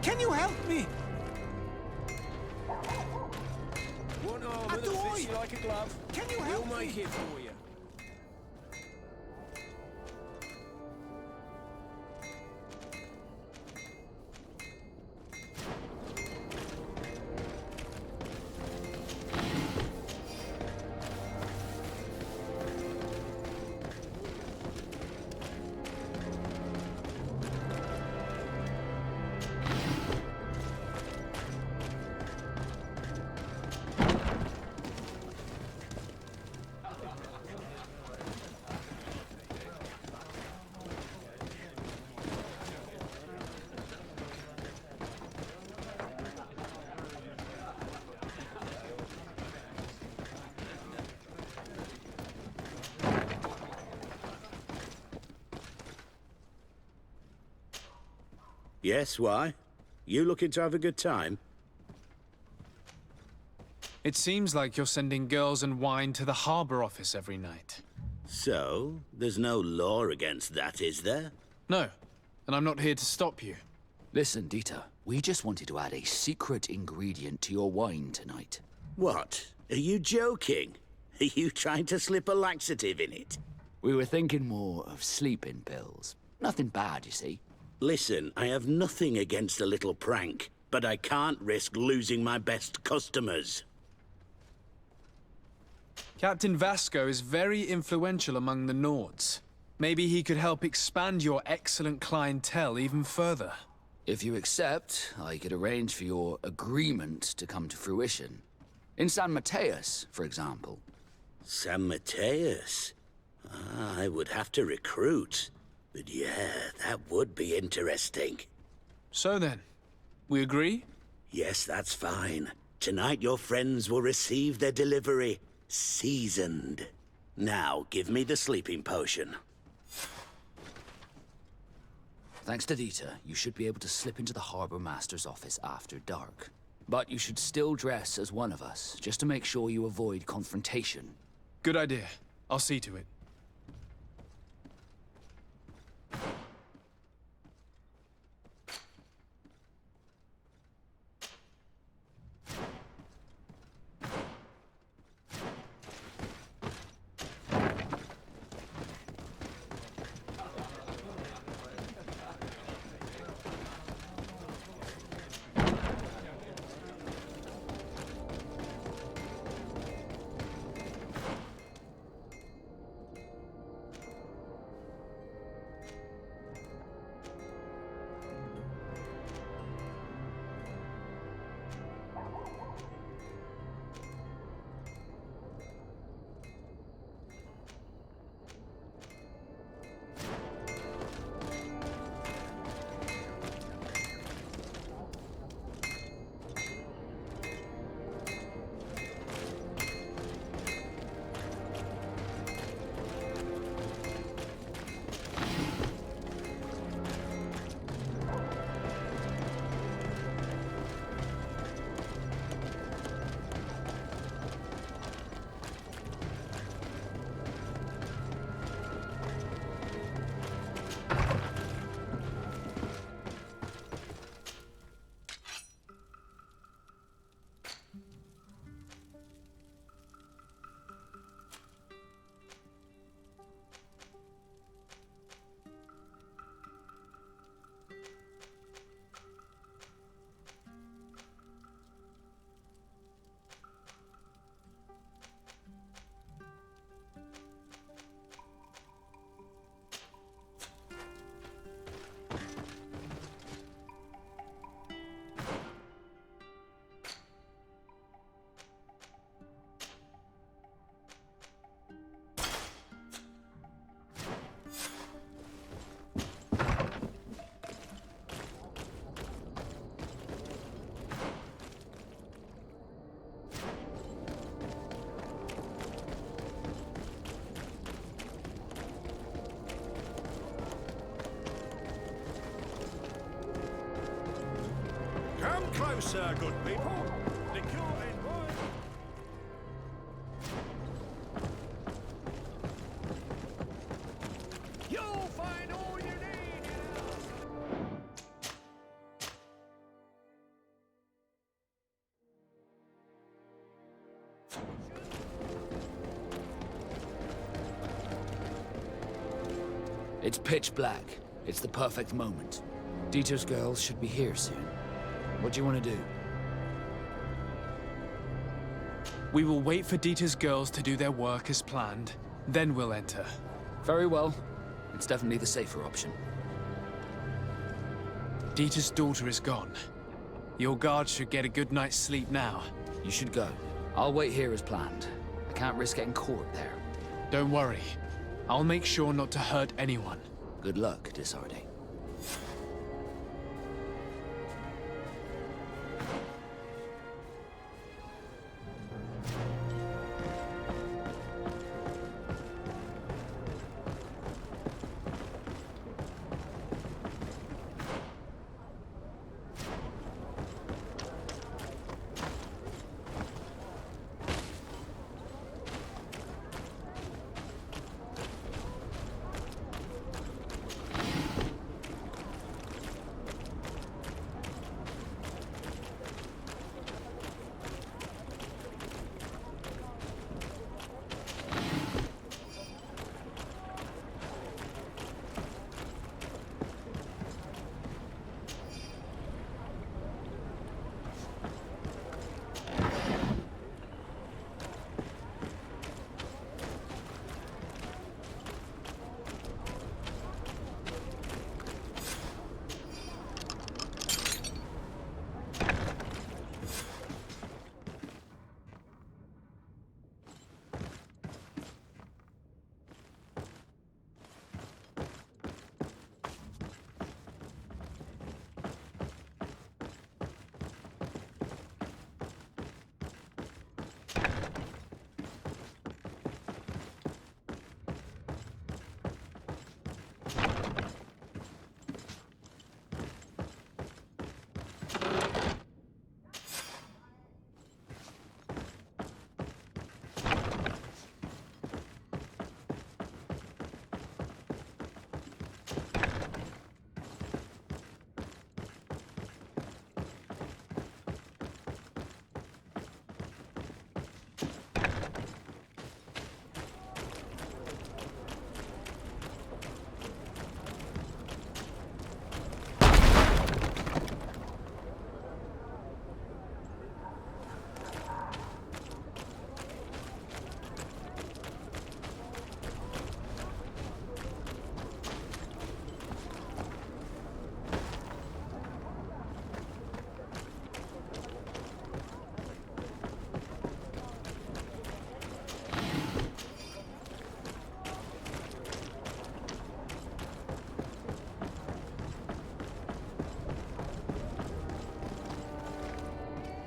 Can you help me?
One arm and a fist like a glove.
Can you help
We'll
me?
make it for you.
Yes, why? You looking to have a good time?
It seems like you're sending girls and wine to the harbor office every night.
So, there's no law against that, is there?
No, and I'm not here to stop you.
Listen, Dieter, we just wanted to add a secret ingredient to your wine tonight.
What? Are you joking? Are you trying to slip a laxative in it?
We were thinking more of sleeping pills. Nothing bad, you see.
Listen, I have nothing against a little prank, but I can't risk losing my best customers.
Captain Vasco is very influential among the Nords. Maybe he could help expand your excellent clientele even further.
If you accept, I could arrange for your agreement to come to fruition. In San Mateus, for example.
San Mateus? I would have to recruit. But yeah, that would be interesting.
So then, we agree?
Yes, that's fine. Tonight your friends will receive their delivery. Seasoned. Now, give me the sleeping potion.
Thanks to Dieter, you should be able to slip into the Harbor Master's office after dark. But you should still dress as one of us, just to make sure you avoid confrontation.
Good idea. I'll see to it.
Come closer, good people. Liqueur and wine. You'll find all you need in our...
It's pitch black. It's the perfect moment. Dieter's girls should be here soon. What do you want to do?
We will wait for Dieter's girls to do their work as planned, then we'll enter.
Very well. It's definitely the safer option.
Dieter's daughter is gone. Your guards should get a good night's sleep now.
You should go. I'll wait here as planned. I can't risk getting caught there.
Don't worry. I'll make sure not to hurt anyone.
Good luck, Desarde.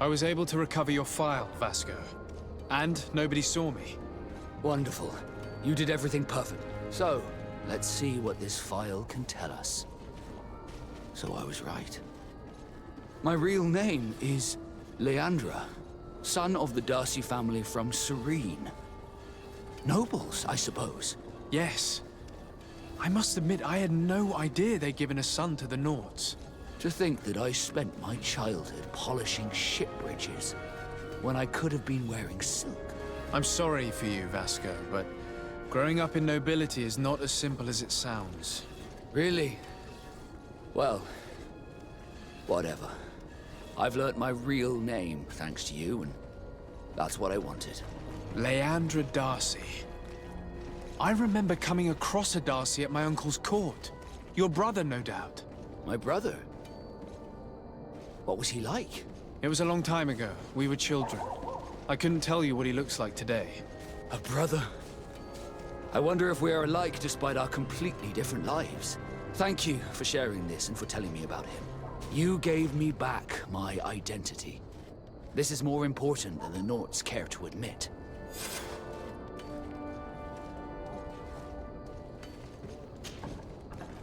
I was able to recover your file, Vasco. And nobody saw me.
Wonderful. You did everything perfect. So, let's see what this file can tell us. So I was right. My real name is Leandra, son of the Darcy family from Serene. Nobles, I suppose.
Yes. I must admit, I had no idea they'd given a son to the Nords.
To think that I spent my childhood polishing ship bridges when I could have been wearing silk.
I'm sorry for you, Vasco, but growing up in nobility is not as simple as it sounds.
Really? Well, whatever. I've learnt my real name thanks to you, and that's what I wanted.
Leandra Darcy. I remember coming across a Darcy at my uncle's court. Your brother, no doubt.
My brother? What was he like?
It was a long time ago. We were children. I couldn't tell you what he looks like today.
A brother? I wonder if we are alike despite our completely different lives. Thank you for sharing this and for telling me about him. You gave me back my identity. This is more important than the Nords care to admit.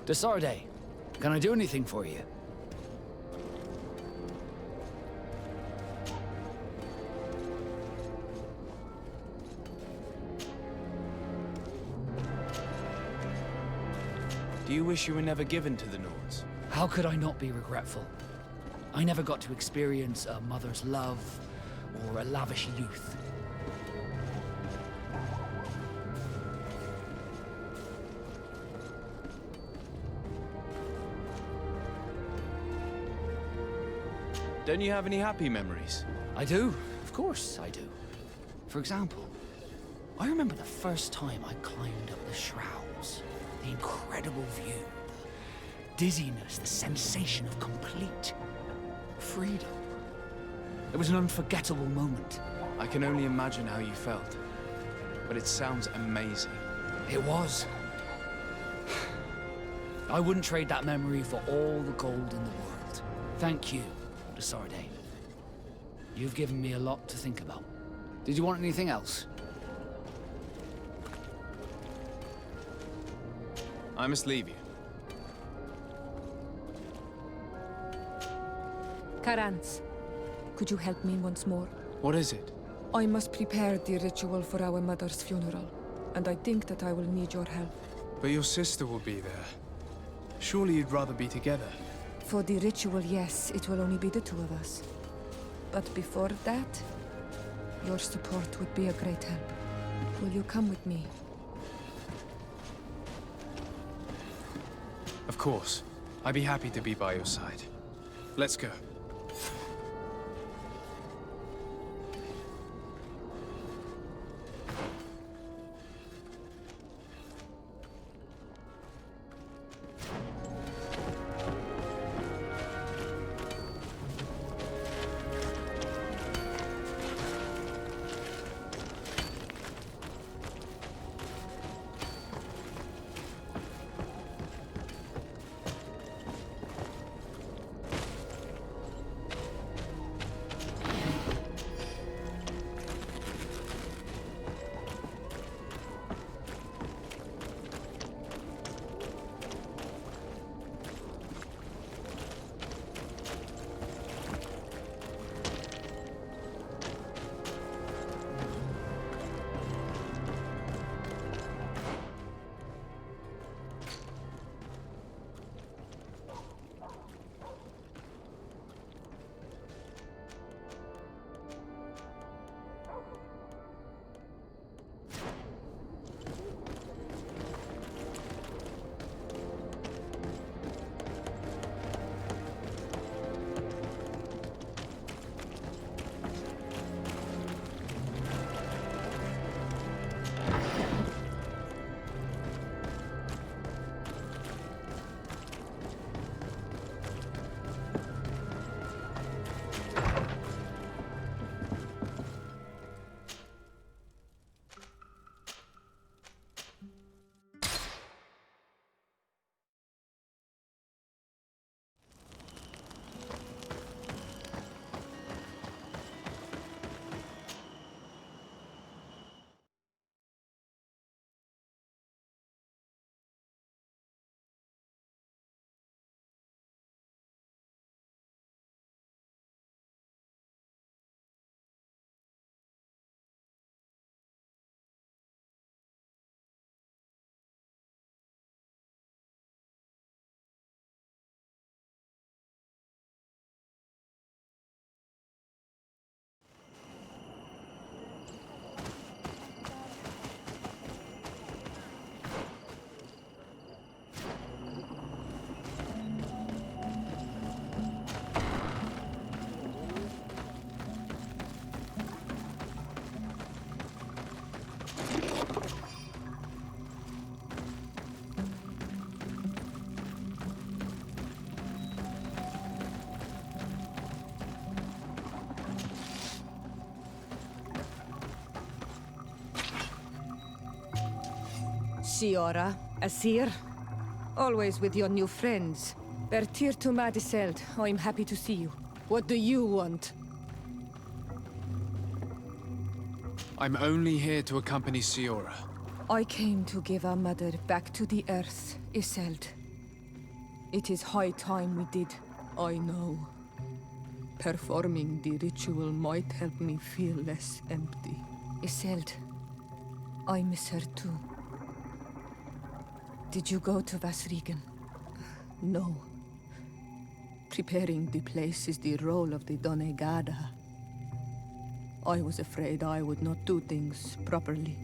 Desarde, can I do anything for you?
Do you wish you were never given to the Nords?
How could I not be regretful? I never got to experience a mother's love or a lavish youth.
Don't you have any happy memories?
I do. Of course I do. For example, I remember the first time I climbed up the shrouds. The incredible view, the dizziness, the sensation of complete freedom. It was an unforgettable moment.
I can only imagine how you felt. But it sounds amazing.
It was. I wouldn't trade that memory for all the gold in the world. Thank you, de Sardet. You've given me a lot to think about. Did you want anything else?
I must leave you.
Karans, could you help me once more?
What is it?
I must prepare the ritual for our mother's funeral, and I think that I will need your help.
But your sister will be there. Surely you'd rather be together.
For the ritual, yes, it will only be the two of us. But before that, your support would be a great help. Will you come with me?
Of course. I'd be happy to be by your side. Let's go.
Shiora, Asir, always with your new friends. Bertir to Madiseld, I'm happy to see you. What do you want?
I'm only here to accompany Siora.
I came to give our mother back to the earth, Iseld. It is high time we did, I know. Performing the ritual might help me feel less empty. Iseld, I miss her too. Did you go to Vasrigan? No. Preparing the place is the role of the Donegada. I was afraid I would not do things properly.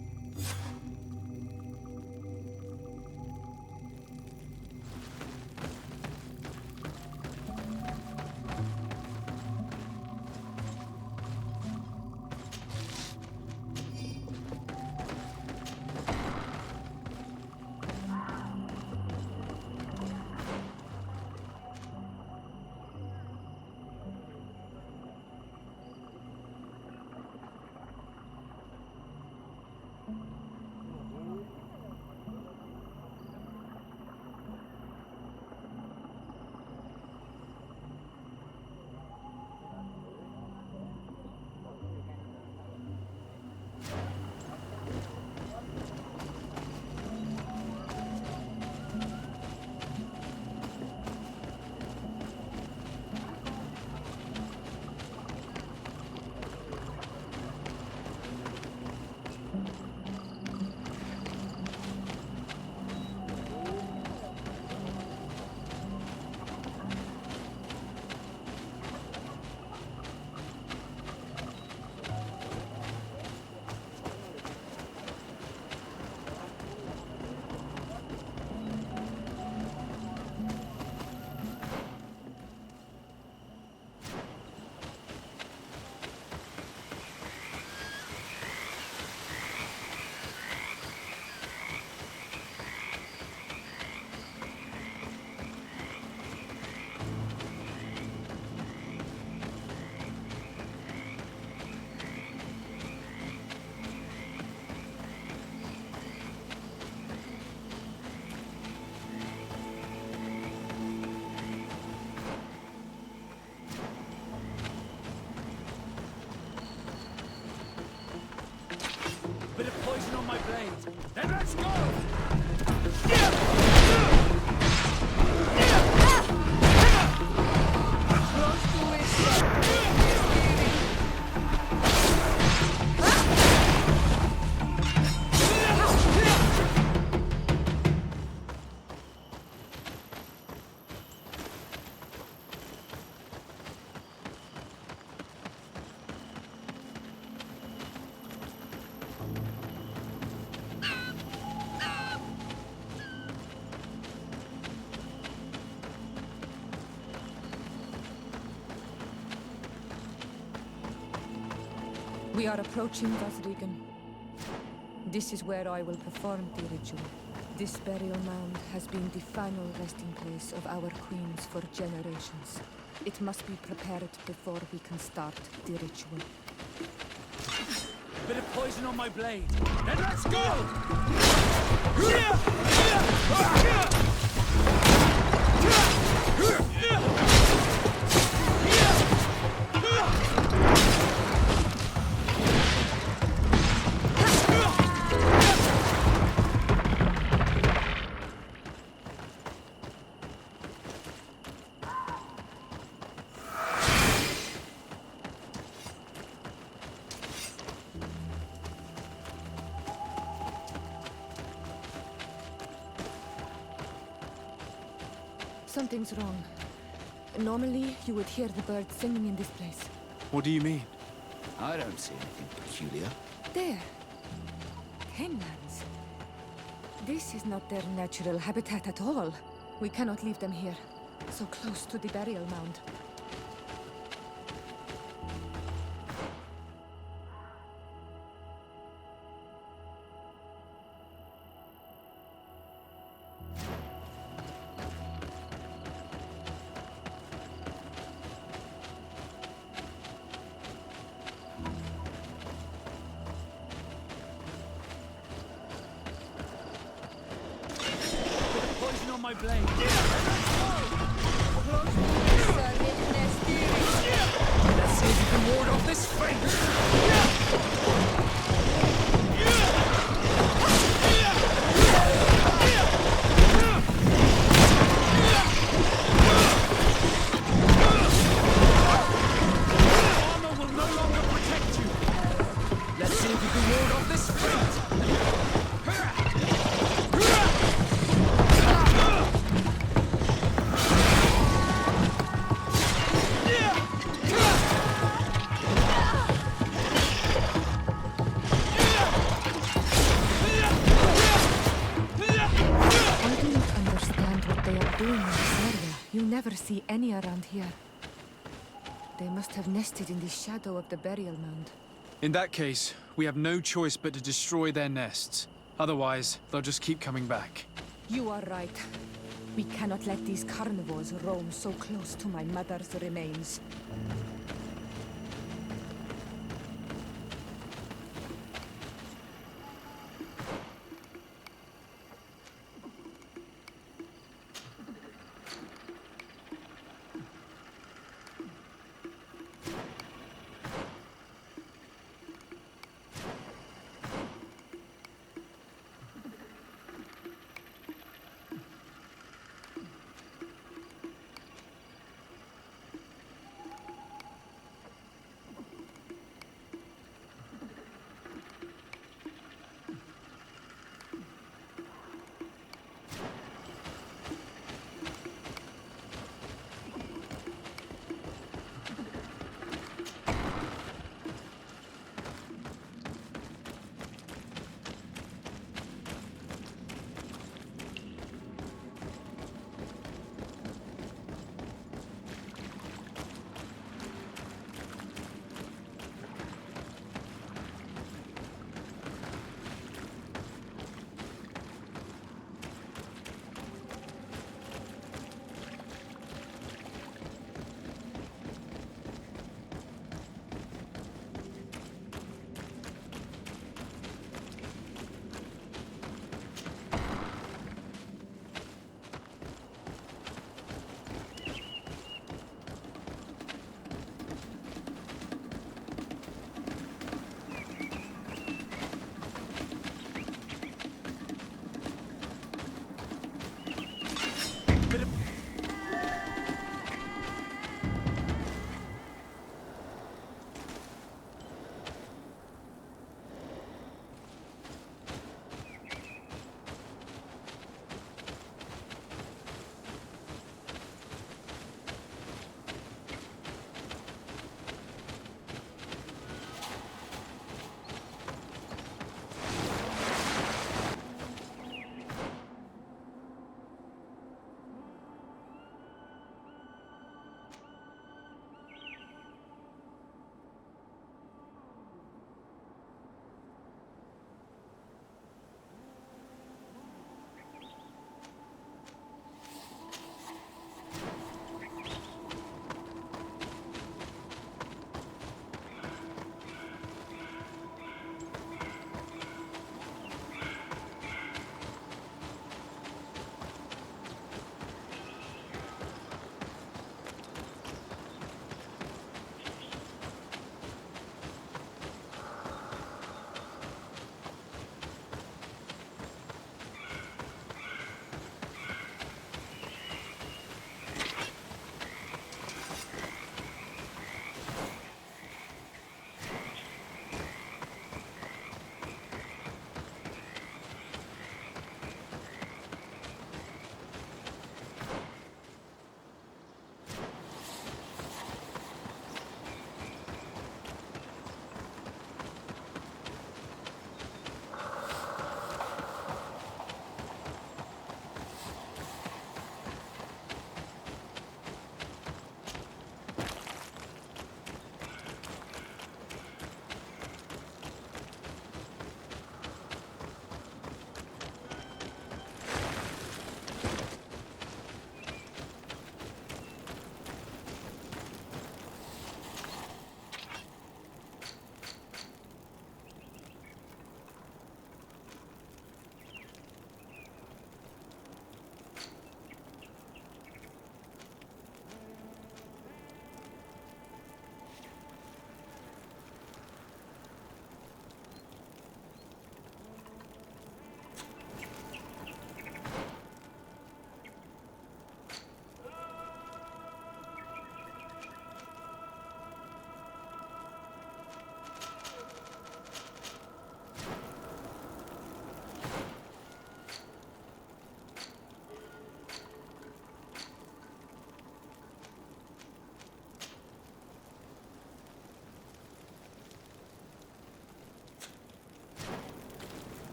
Bit of poison on my blade. Then let's go!
We are approaching Vasrigan. This is where I will perform the ritual. This burial mound has been the final resting place of our queens for generations. It must be prepared before we can start the ritual.
Bit of poison on my blade. Then let's go!
Something's wrong. Normally, you would hear the birds singing in this place.
What do you mean?
I don't see anything peculiar.
There. Henlands. This is not their natural habitat at all. We cannot leave them here, so close to the burial mound.
My blade. Let's see if you can ward off this fate. Armor will no longer protect you. Let's see if you can ward off this fate.
see any around here. They must have nested in the shadow of the burial mound.
In that case, we have no choice but to destroy their nests. Otherwise, they'll just keep coming back.
You are right. We cannot let these carnivores roam so close to my mother's remains.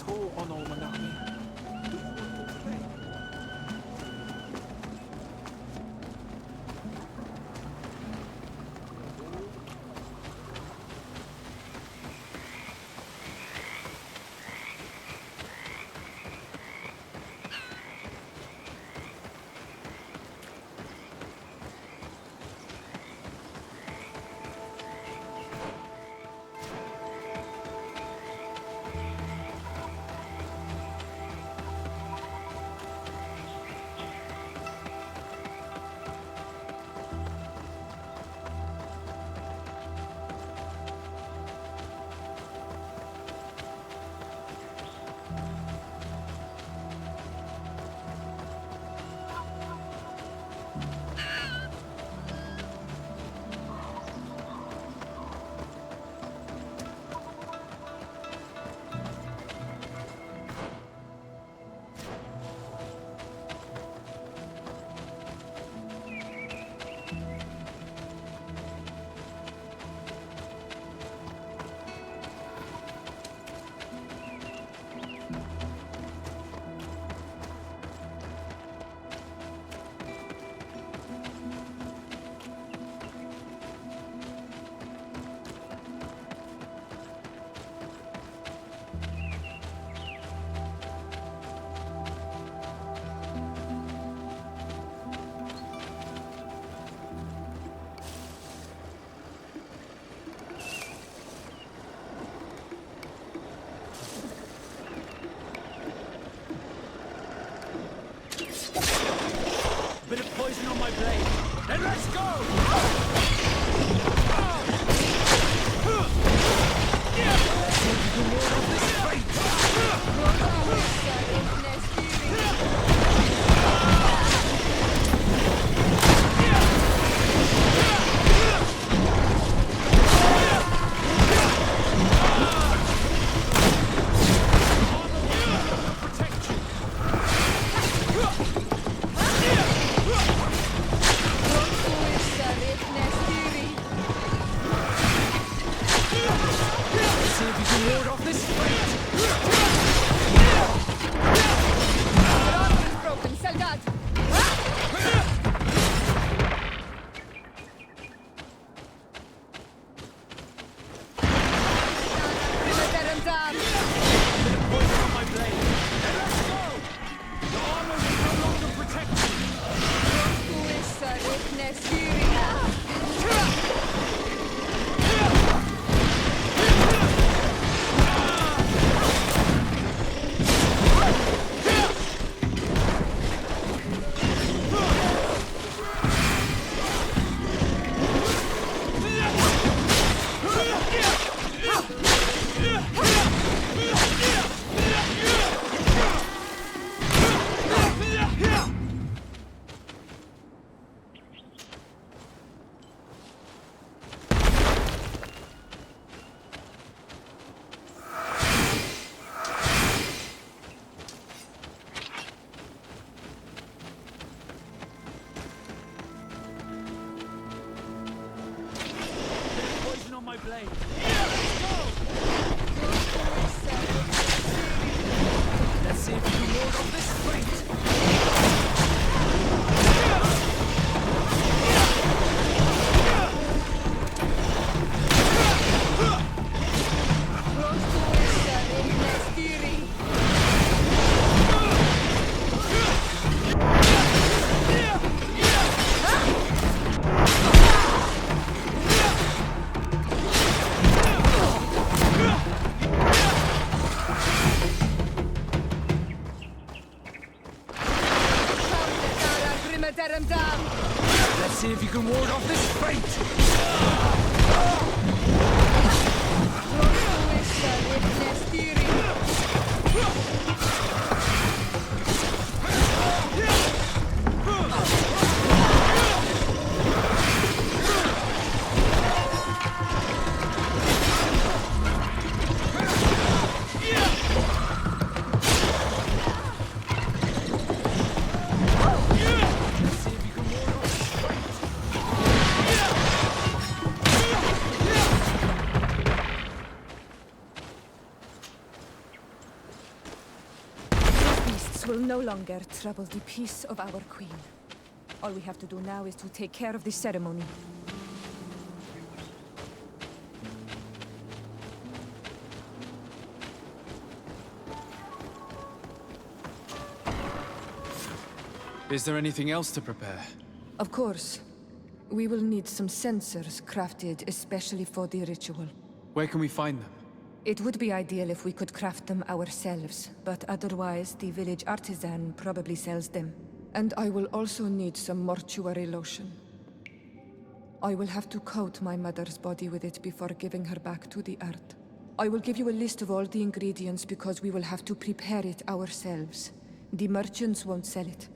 call on Almanami.
Bit of poison on my blade. Then let's go!
This will no longer trouble the peace of our queen. All we have to do now is to take care of the ceremony.
Is there anything else to prepare?
Of course. We will need some sensors crafted especially for the ritual.
Where can we find them?
It would be ideal if we could craft them ourselves, but otherwise the village artisan probably sells them. And I will also need some mortuary lotion. I will have to coat my mother's body with it before giving her back to the earth. I will give you a list of all the ingredients because we will have to prepare it ourselves. The merchants won't sell it.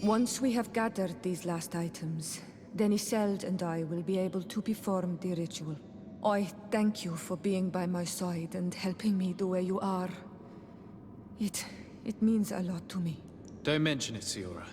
Once we have gathered these last items, then Isolde and I will be able to perform the ritual. I thank you for being by my side and helping me the way you are. It means a lot to me.
Don't mention it, Siora.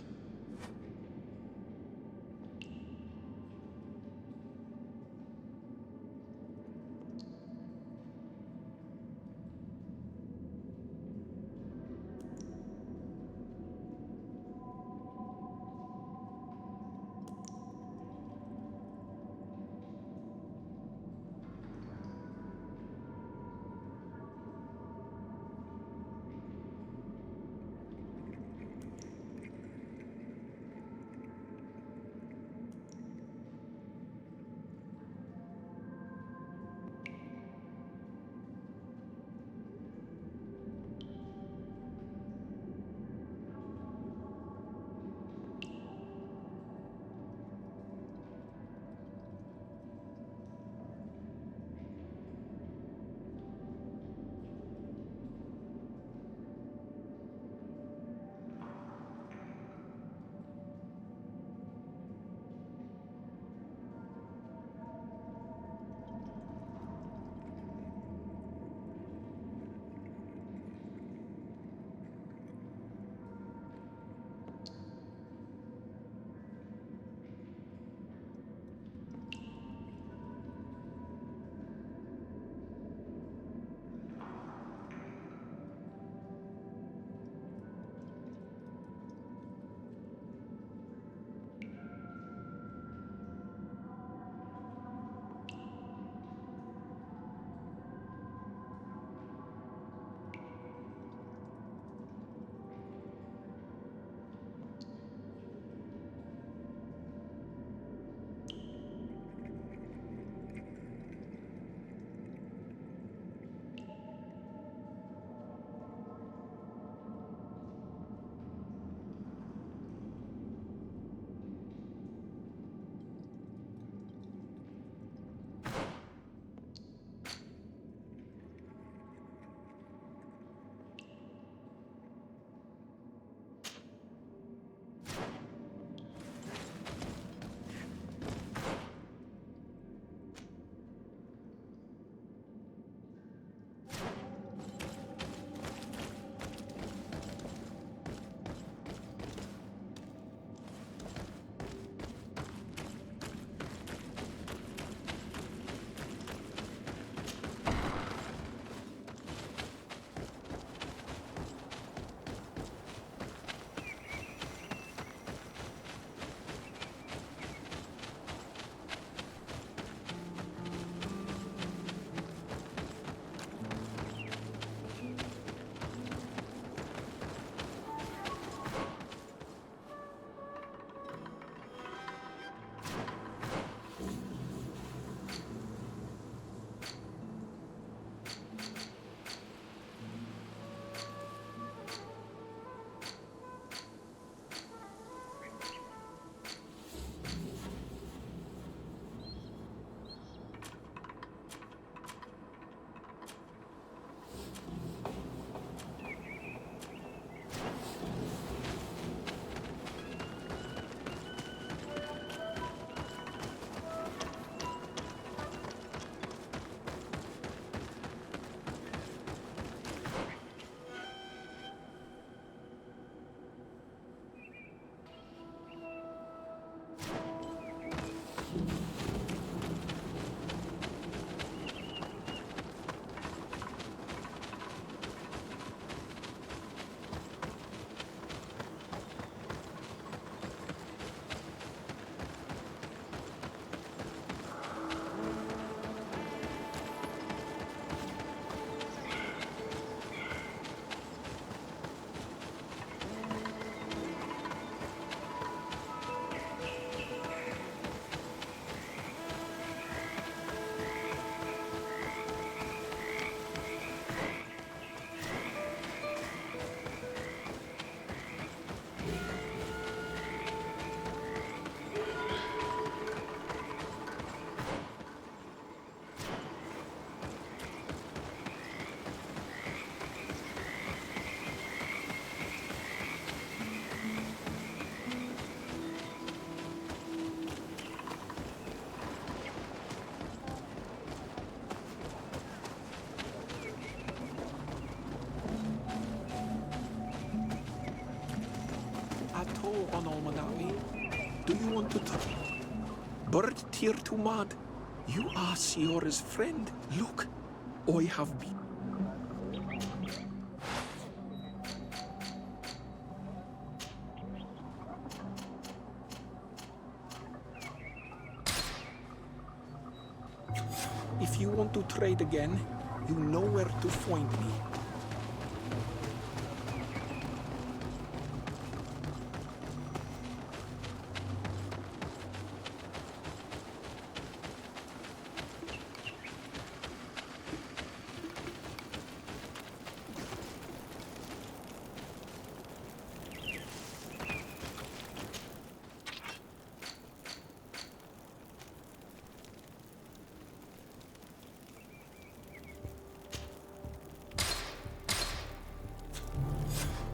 Do you want to bird tear to mud? You are Siora's friend. Look, I have been. If you want to trade again, you know where to find me.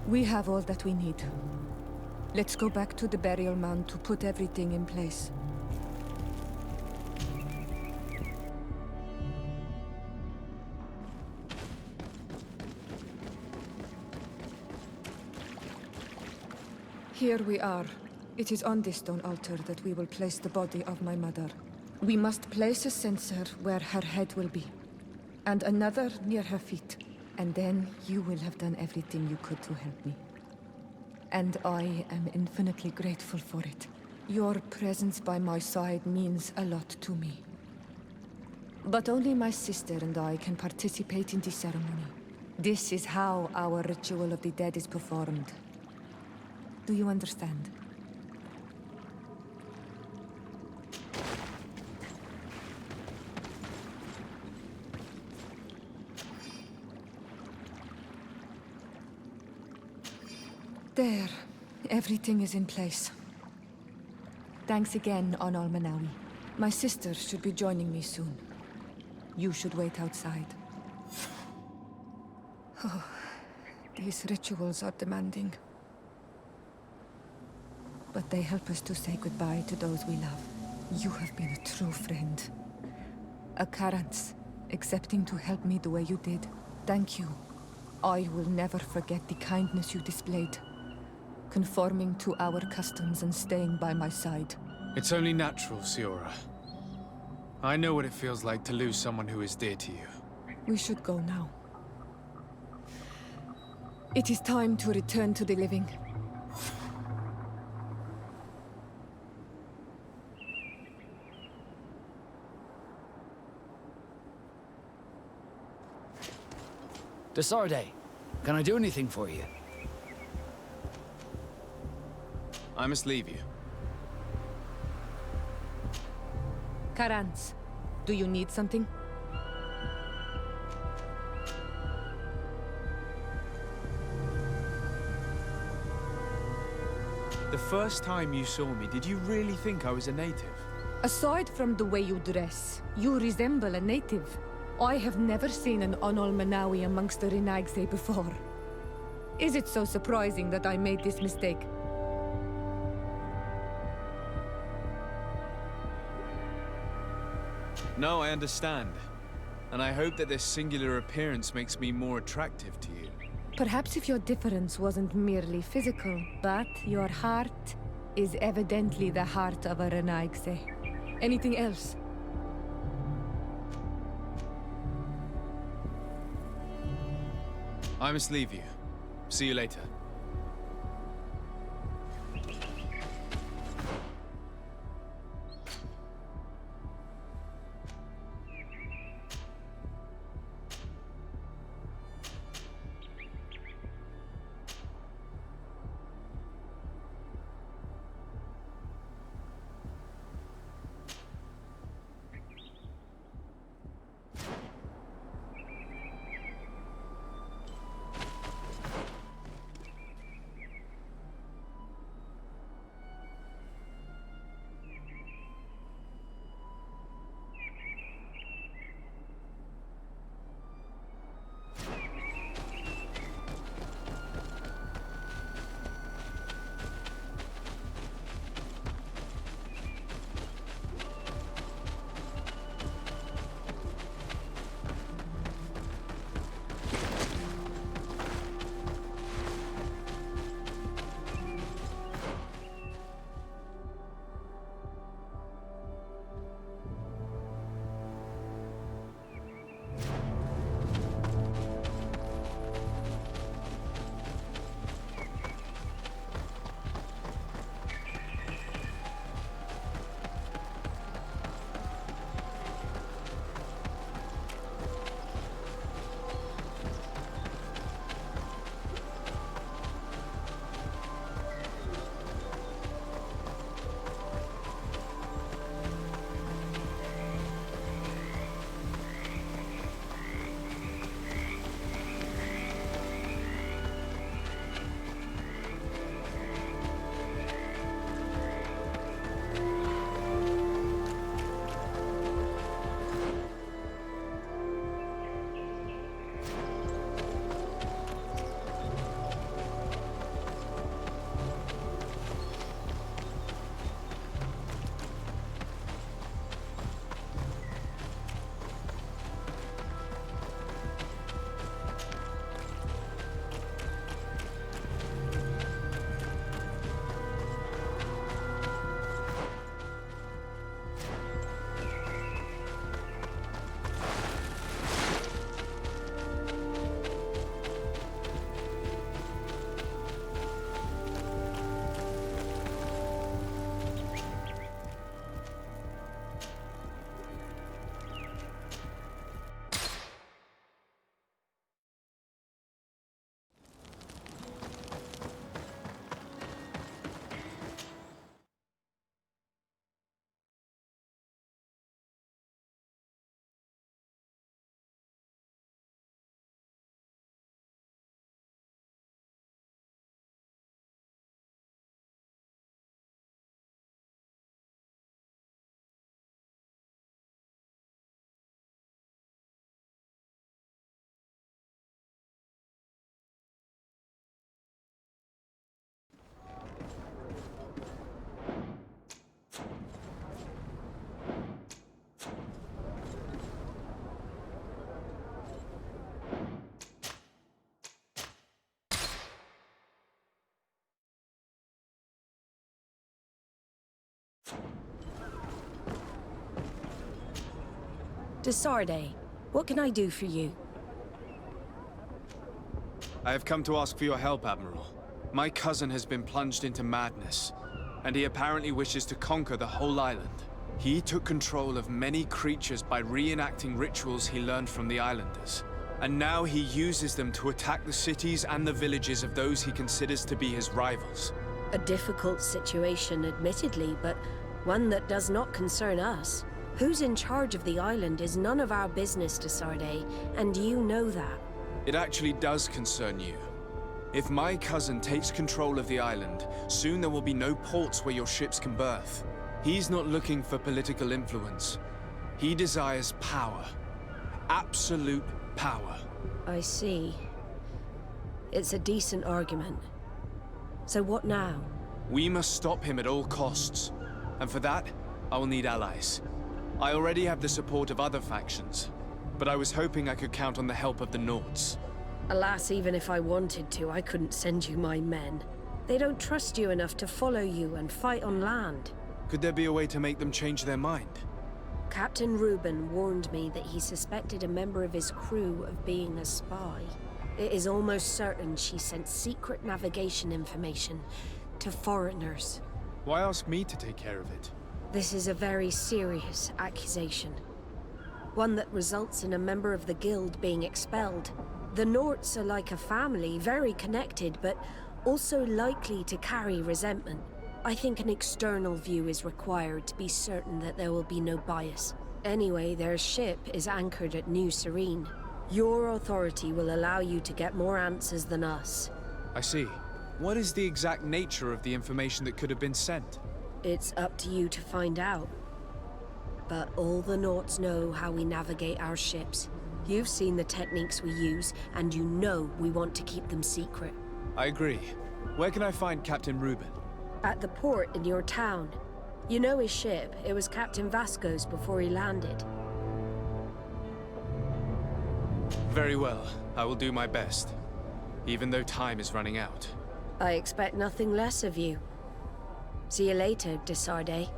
We have all that we need. Let's go back to the burial mound to put everything in place. Here we are. It is on this stone altar that we will place the body of my mother. We must place a censer where her head will be, and another near her feet. And then you will have done everything you could to help me. And I am infinitely grateful for it. Your presence by my side means a lot to me. But only my sister and I can participate in the ceremony. This is how our ritual of the dead is performed. Do you understand? There. Everything is in place. Thanks again, Onol Manawi. My sister should be joining me soon. You should wait outside. Oh, these rituals are demanding. But they help us to say goodbye to those we love. You have been a true friend. A Karans, accepting to help me the way you did. Thank you. I will never forget the kindness you displayed. Conforming to our customs and staying by my side.
It's only natural, Siora. I know what it feels like to lose someone who is dear to you.
We should go now. It is time to return to the living.
Desarde, can I do anything for you?
I must leave you.
Karans, do you need something?
The first time you saw me, did you really think I was a native?
Aside from the way you dress, you resemble a native. I have never seen an Onol Manawi amongst the Renaigse before. Is it so surprising that I made this mistake?
No, I understand. And I hope that this singular appearance makes me more attractive to you.
Perhaps if your difference wasn't merely physical, but your heart is evidently the heart of a Renaigse. Anything else?
I must leave you. See you later.
Desarde, what can I do for you?
I have come to ask for your help, Admiral. My cousin has been plunged into madness, and he apparently wishes to conquer the whole island. He took control of many creatures by reenacting rituals he learned from the islanders. And now he uses them to attack the cities and the villages of those he considers to be his rivals.
A difficult situation, admittedly, but one that does not concern us. Who's in charge of the island is none of our business, Desarde, and you know that.
It actually does concern you. If my cousin takes control of the island, soon there will be no ports where your ships can berth. He's not looking for political influence. He desires power. Absolute power.
I see. It's a decent argument. So what now?
We must stop him at all costs. And for that, I will need allies. I already have the support of other factions, but I was hoping I could count on the help of the Nords.
Alas, even if I wanted to, I couldn't send you my men. They don't trust you enough to follow you and fight on land.
Could there be a way to make them change their mind?
Captain Reuben warned me that he suspected a member of his crew of being a spy. It is almost certain she sent secret navigation information to foreigners.
Why ask me to take care of it?
This is a very serious accusation. One that results in a member of the guild being expelled. The Norts are like a family, very connected, but also likely to carry resentment. I think an external view is required to be certain that there will be no bias. Anyway, their ship is anchored at New Serene. Your authority will allow you to get more answers than us.
I see. What is the exact nature of the information that could have been sent?
It's up to you to find out. But all the Norts know how we navigate our ships. You've seen the techniques we use, and you know we want to keep them secret.
I agree. Where can I find Captain Reuben?
At the port in your town. You know his ship. It was Captain Vasco's before he landed.
Very well. I will do my best. Even though time is running out.
I expect nothing less of you. See you later, Desarde.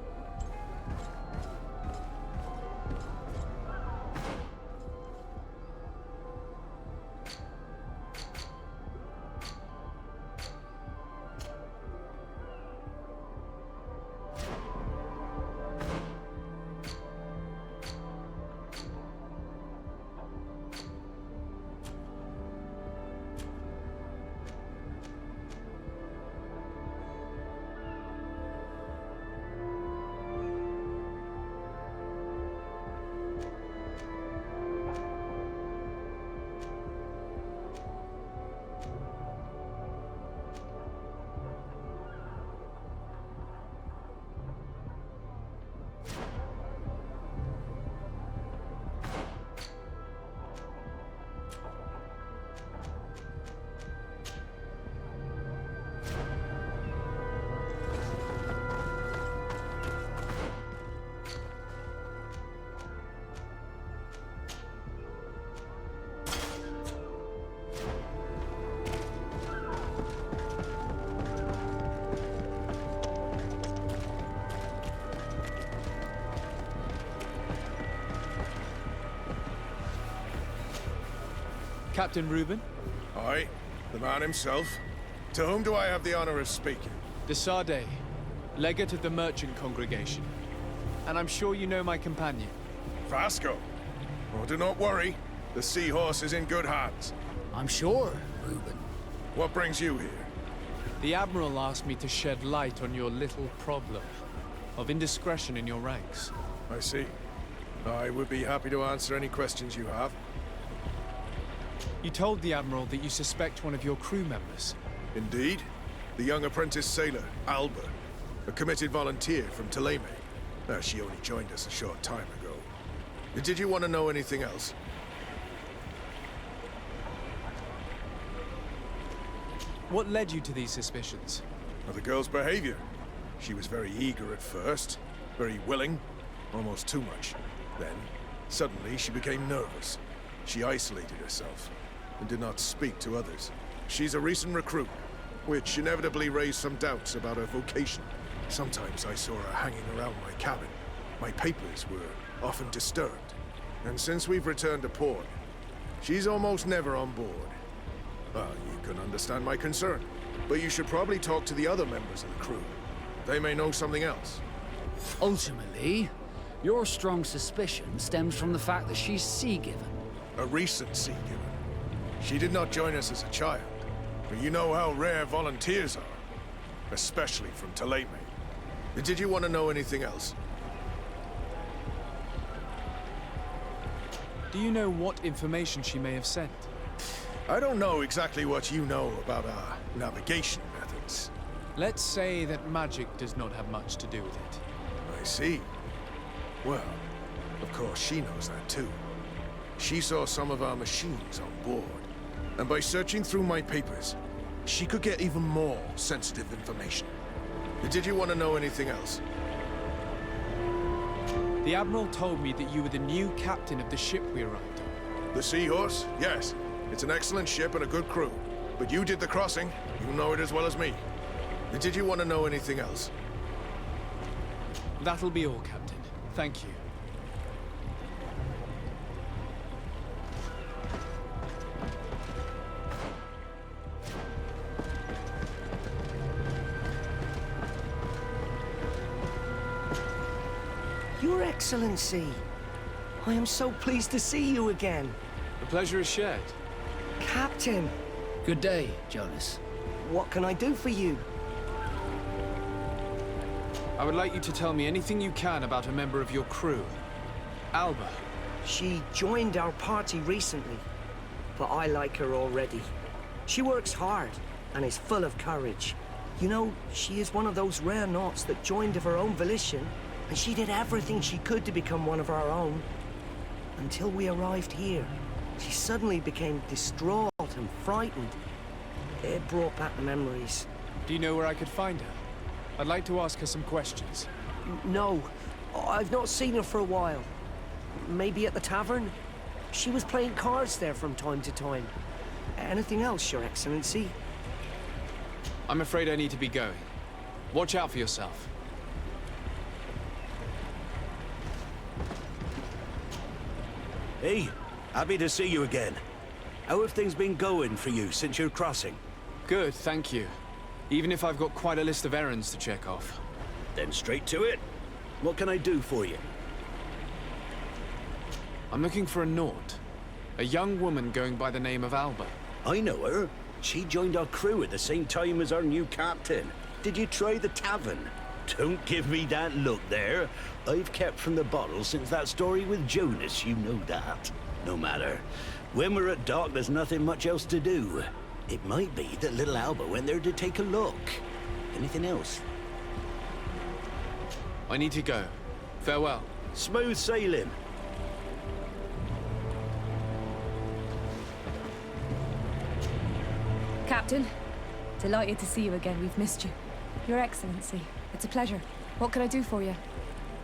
Captain Reuben?
Aye, the man himself. To whom do I have the honor of speaking?
Desarde, legate of the merchant congregation. And I'm sure you know my companion.
Vasco. Oh, do not worry. The seahorse is in good hands.
I'm sure, Reuben.
What brings you here?
The Admiral asked me to shed light on your little problem of indiscretion in your ranks.
I see. I would be happy to answer any questions you have.
You told the Admiral that you suspect one of your crew members.
Indeed. The young apprentice sailor, Alba. A committed volunteer from Thélème. She only joined us a short time ago. Did you want to know anything else?
What led you to these suspicions?
Well, the girl's behavior. She was very eager at first, very willing, almost too much. Then, suddenly, she became nervous. She isolated herself and did not speak to others. She's a recent recruit, which inevitably raised some doubts about her vocation. Sometimes I saw her hanging around my cabin. My papers were often disturbed. And since we've returned to port, she's almost never on board. Well, you can understand my concern, but you should probably talk to the other members of the crew. They may know something else.
Ultimately, your strong suspicion stems from the fact that she's sea-given.
A recent sea-given. She did not join us as a child, but you know how rare volunteers are, especially from Thélème. Did you want to know anything else?
Do you know what information she may have sent?
I don't know exactly what you know about our navigation methods.
Let's say that magic does not have much to do with it.
I see. Well, of course she knows that too. She saw some of our machines on board. And by searching through my papers, she could get even more sensitive information. Did you want to know anything else?
The Admiral told me that you were the new captain of the ship we arrived on.
The Seahorse? Yes. It's an excellent ship and a good crew. But you did the crossing. You know it as well as me. Did you want to know anything else?
That'll be all, Captain. Thank you.
Your Excellency, I am so pleased to see you again.
The pleasure is shared.
Captain!
Good day, Jonas.
What can I do for you?
I would like you to tell me anything you can about a member of your crew. Alba.
She joined our party recently, but I like her already. She works hard and is full of courage. You know, she is one of those rare nauts that joined of her own volition, and she did everything she could to become one of our own. Until we arrived here, she suddenly became distraught and frightened. It brought back memories.
Do you know where I could find her? I'd like to ask her some questions.
No, I've not seen her for a while. Maybe at the tavern? She was playing cards there from time to time. Anything else, Your Excellency?
I'm afraid I need to be going. Watch out for yourself.
Hey, happy to see you again. How have things been going for you since your crossing?
Good, thank you. Even if I've got quite a list of errands to check off.
Then straight to it. What can I do for you?
I'm looking for a Naut. A young woman going by the name of Alba.
I know her. She joined our crew at the same time as our new captain. Did you try the tavern? Don't give me that look there. I've kept from the bottle since that story with Jonas, you know that. No matter. When we're at dock, there's nothing much else to do. It might be that little Alba went there to take a look. Anything else?
I need to go. Farewell.
Smooth sailing.
Captain, delighted to see you again. We've missed you. Your Excellency, it's a pleasure. What can I do for you?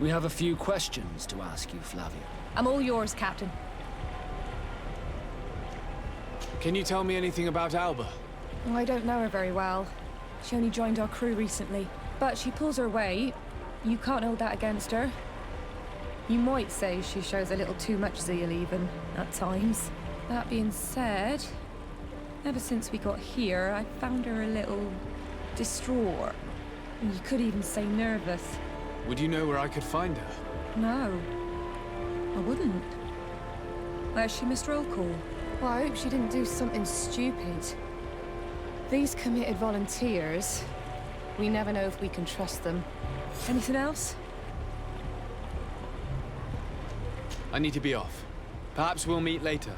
We have a few questions to ask you, Flavia.
I'm all yours, Captain.
Can you tell me anything about Alba?
Oh, I don't know her very well. She only joined our crew recently. But she pulls her weight. You can't hold that against her. You might say she shows a little too much zeal even, at times. That being said, ever since we got here, I found her a little distraught. You could even say nervous.
Would you know where I could find her?
No, I wouldn't. Where's she missed roll call? Well, I hope she didn't do something stupid. These committed volunteers, we never know if we can trust them. Anything else?
I need to be off. Perhaps we'll meet later.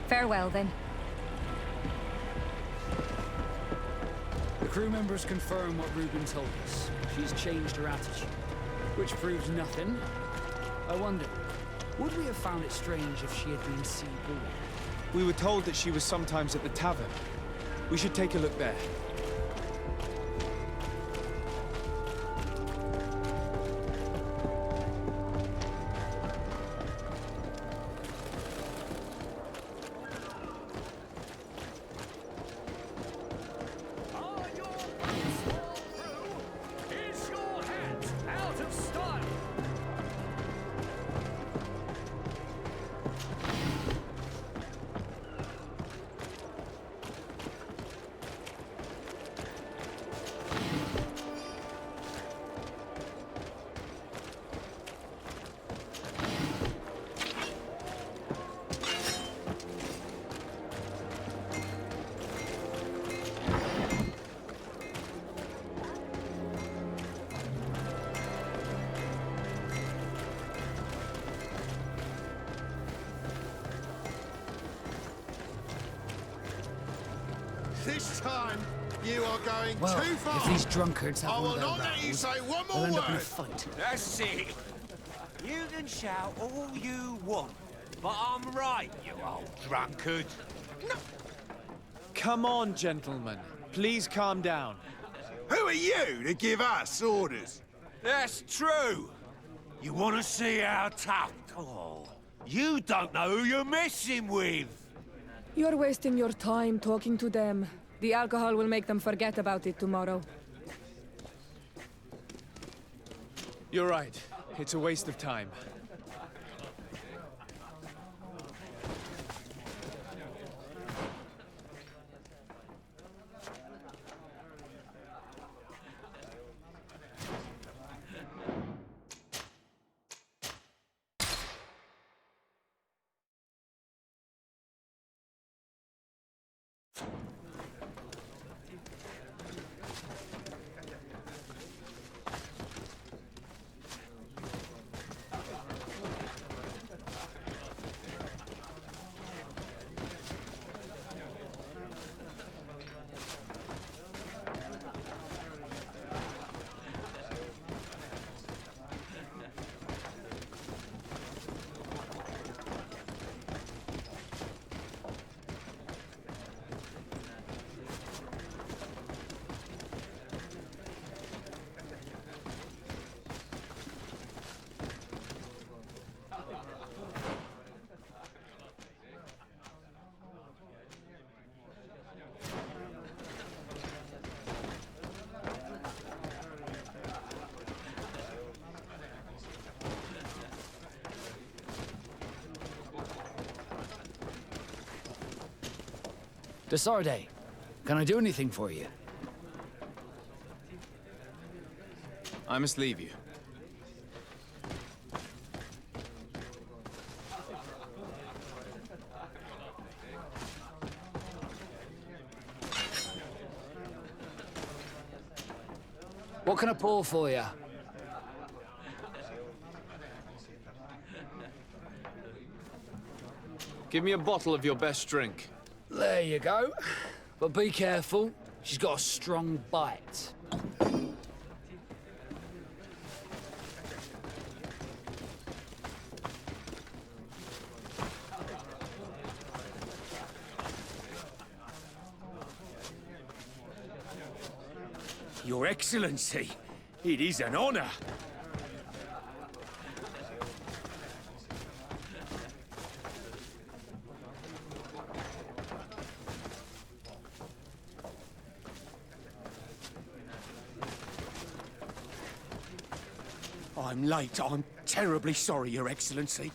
Farewell, then.
The crew members confirm what Reuben told us. She's changed her attitude, which proves nothing. I wonder, would we have found it strange if she had been sea-born?
We were told that she was sometimes at the tavern. We should take a look there.
This time, you are going
Well,
too far.
if these drunkards have
I
one
will
of their
not let you
rows,
say one
they'll
more
end up in a
word.
fight.
That's it. You can shout all you want, but I'm right, you old drunkard.
Come on, gentlemen. Please calm down.
Who are you to give us orders?
That's true. You want to see how tough? Oh, you don't know who you're messing with.
You're wasting your time talking to them. The alcohol will make them forget about it tomorrow.
You're right. It's a waste of time.
Desarde, can I do anything for you?
I must leave you.
What can I pour for you?
Give me a bottle of your best drink.
There you go. But be careful. She's got a strong bite.
Your Excellency, it is an honor. I'm late. I'm terribly sorry, Your Excellency.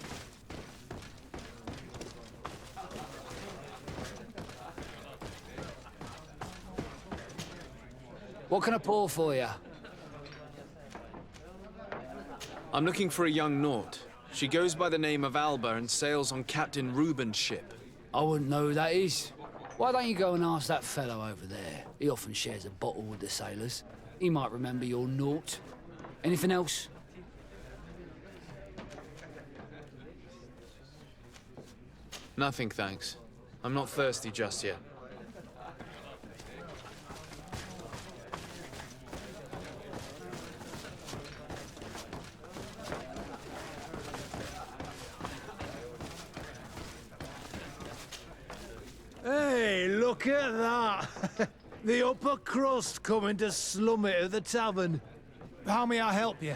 What can I pour for you?
I'm looking for a young Naut. She goes by the name of Alba and sails on Captain Reuben's ship.
I wouldn't know who that is. Why don't you go and ask that fellow over there? He often shares a bottle with the sailors. He might remember your Naut. Anything else?
Nothing, thanks. I'm not thirsty just yet.
Hey, look at that! The upper crust coming to slum it at the tavern. How may I help you?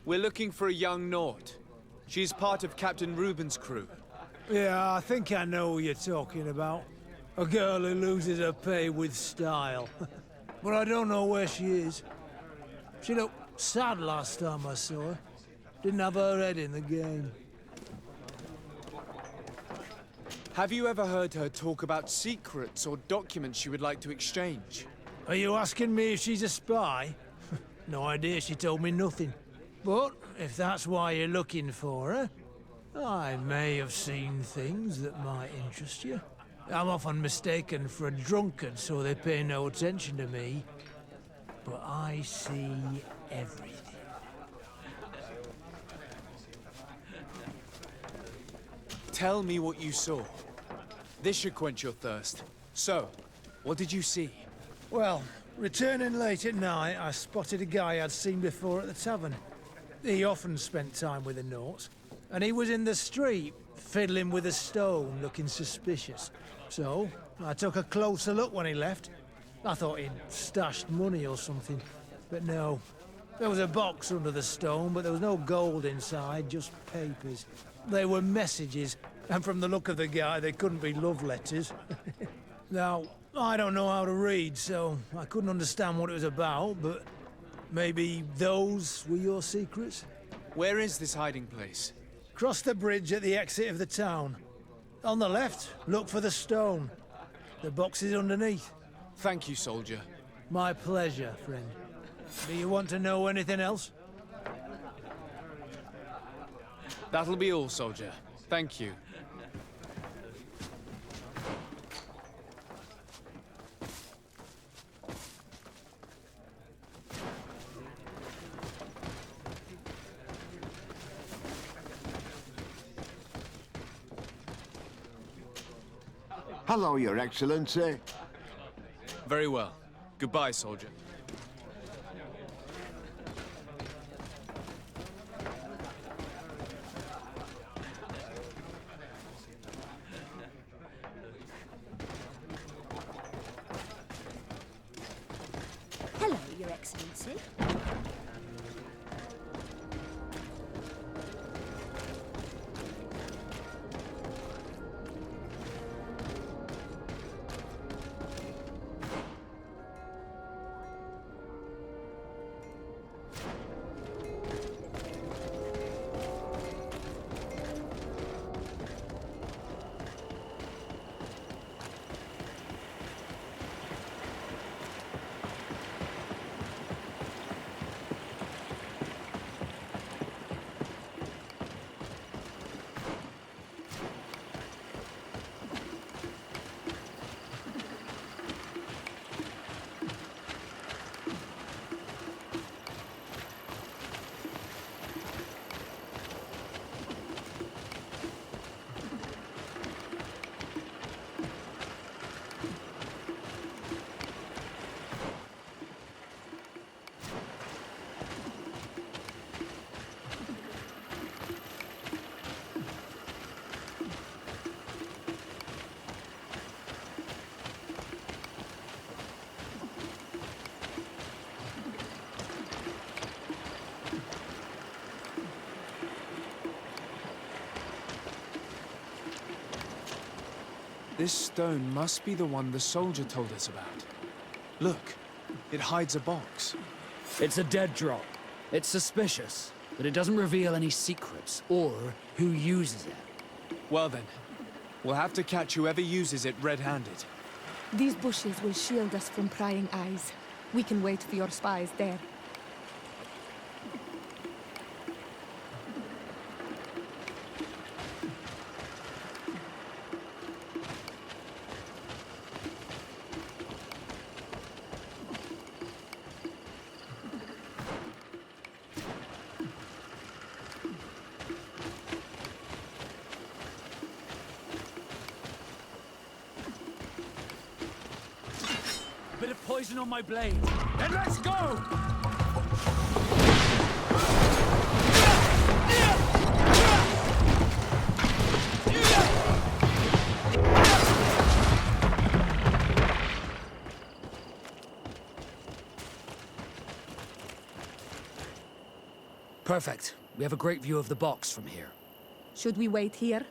We're looking for a young Naut. She's part of Captain Reuben's crew.
Yeah, I think I know who you're talking about. A girl who loses her pay with style. But I don't know where she is. She looked sad last time I saw her. Didn't have her head in the game.
Have you ever heard her talk about secrets or documents she would like to exchange?
Are you asking me if she's a spy? No idea, she told me nothing. But if that's why you're looking for her, I may have seen things that might interest you. I'm often mistaken for a drunkard, so they pay no attention to me. But I see everything.
Tell me what you saw. This should quench your thirst. So, what did you see?
Well, returning late at night, I spotted a guy I'd seen before at the tavern. He often spent time with the Nauts, and he was in the street, fiddling with a stone, looking suspicious. So, I took a closer look when he left. I thought he'd stashed money or something, but no. There was a box under the stone, but there was no gold inside, just papers. They were messages, and from the look of the guy, they couldn't be love letters. Now, I don't know how to read, so I couldn't understand what it was about, but maybe those were your secrets?
Where is this hiding place?
Cross the bridge at the exit of the town. On the left, look for the stone. The box is underneath.
Thank you, soldier.
My pleasure, friend. Do you want to know anything else?
That'll be all, soldier. Thank you.
Hello, Your Excellency.
Very well. Goodbye, soldier.
Hello, Your Excellency.
This stone must be the one the soldier told us about. Look, it hides a box.
It's a dead drop. It's suspicious, but it doesn't reveal any secrets or who uses it.
Well then, we'll have to catch whoever uses it red-handed.
These bushes will shield us from prying eyes. We can wait for your spies there.
Bit of poison on my blade. Then let's go!
Perfect. We have a great view of the box from here.
Should we wait here?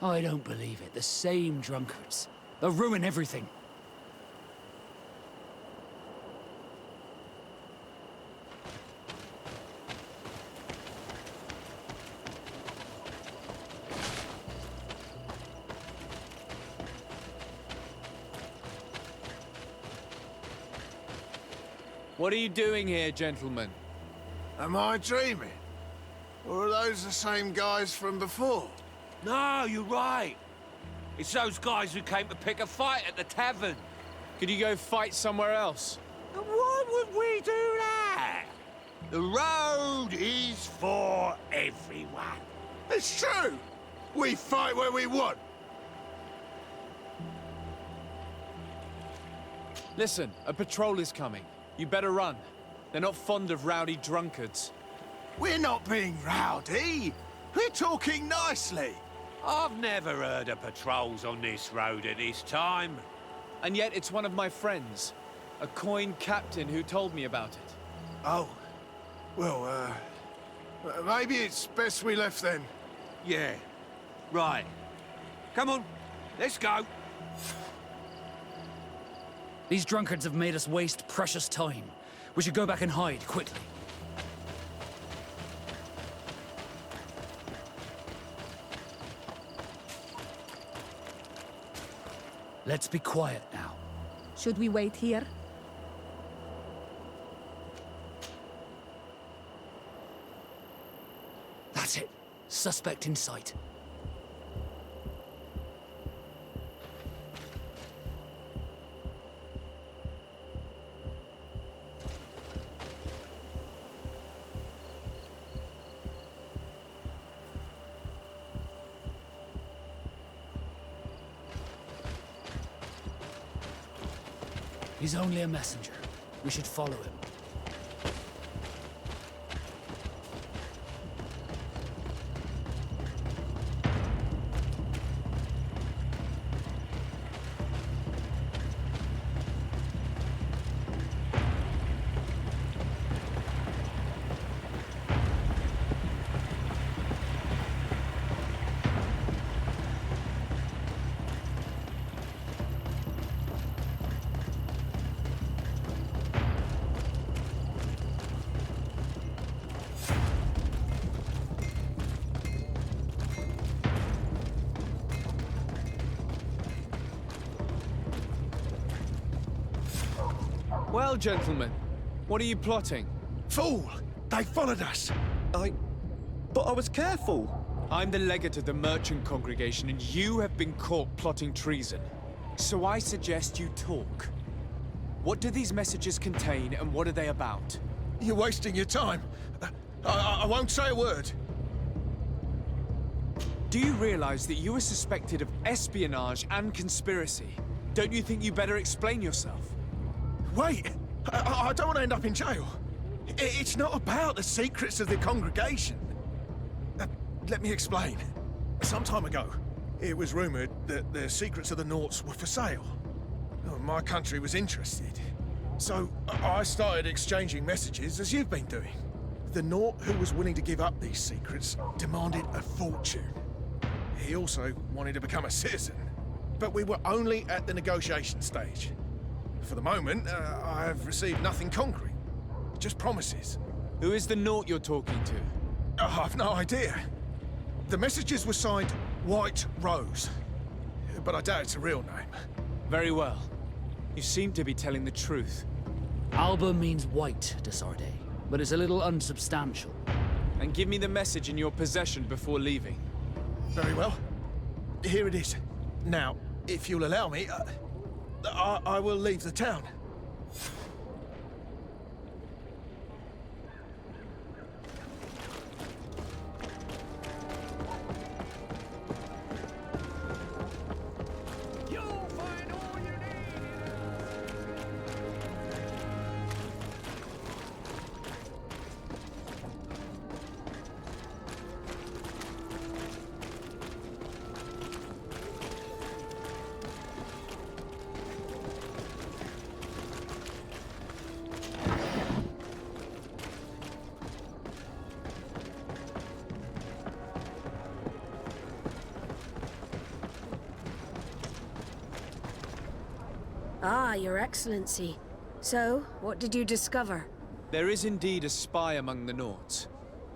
I don't believe it. The same drunkards. They'll ruin everything.
What are you doing here, gentlemen?
Am I dreaming? Or are those the same guys from before?
No, you're right. It's those guys who came to pick a fight at the tavern.
Could you go fight somewhere else?
Why would we do that? The road is for everyone.
It's true! We fight where we want.
Listen, a patrol is coming. You better run. They're not fond of rowdy drunkards.
We're not being rowdy. We're talking nicely.
I've never heard of patrols on this road at this time.
And yet it's one of my friends. A coin captain who told me about it.
Oh. Well, maybe it's best we left then.
Yeah. Right. Come on. Let's go.
These drunkards have made us waste precious time. We should go back and hide, quickly. Let's be quiet now.
Should we wait here?
That's it. Suspect in sight. He's only a messenger. We should follow him.
Well, gentlemen, what are you plotting?
Fool! They followed us!
But I was careful! I'm the legate of the merchant congregation, and you have been caught plotting treason. So I suggest you talk. What do these messages contain, and what are they about?
You're wasting your time. I won't say a word.
Do you realize that you are suspected of espionage and conspiracy? Don't you think you better explain yourself?
Wait! I don't want to end up in jail. It's not about the secrets of the congregation. Let me explain. Some time ago, it was rumored that the secrets of the Nauts were for sale. My country was interested. So I started exchanging messages as you've been doing. The Naut who was willing to give up these secrets demanded a fortune. He also wanted to become a citizen. But we were only at the negotiation stage. For the moment, I have received nothing concrete. Just promises.
Who is the Naut you're talking to?
I've no idea. The messages were signed White Rose. But I doubt it's a real name.
Very well. You seem to be telling the truth.
Alba means white, Desarde, but it's a little unsubstantial.
And give me the message in your possession before leaving.
Very well. Here it is. Now, if you'll allow me, I will leave the town.
Ah, Your Excellency. So, what did you discover?
There is indeed a spy among the Nauts,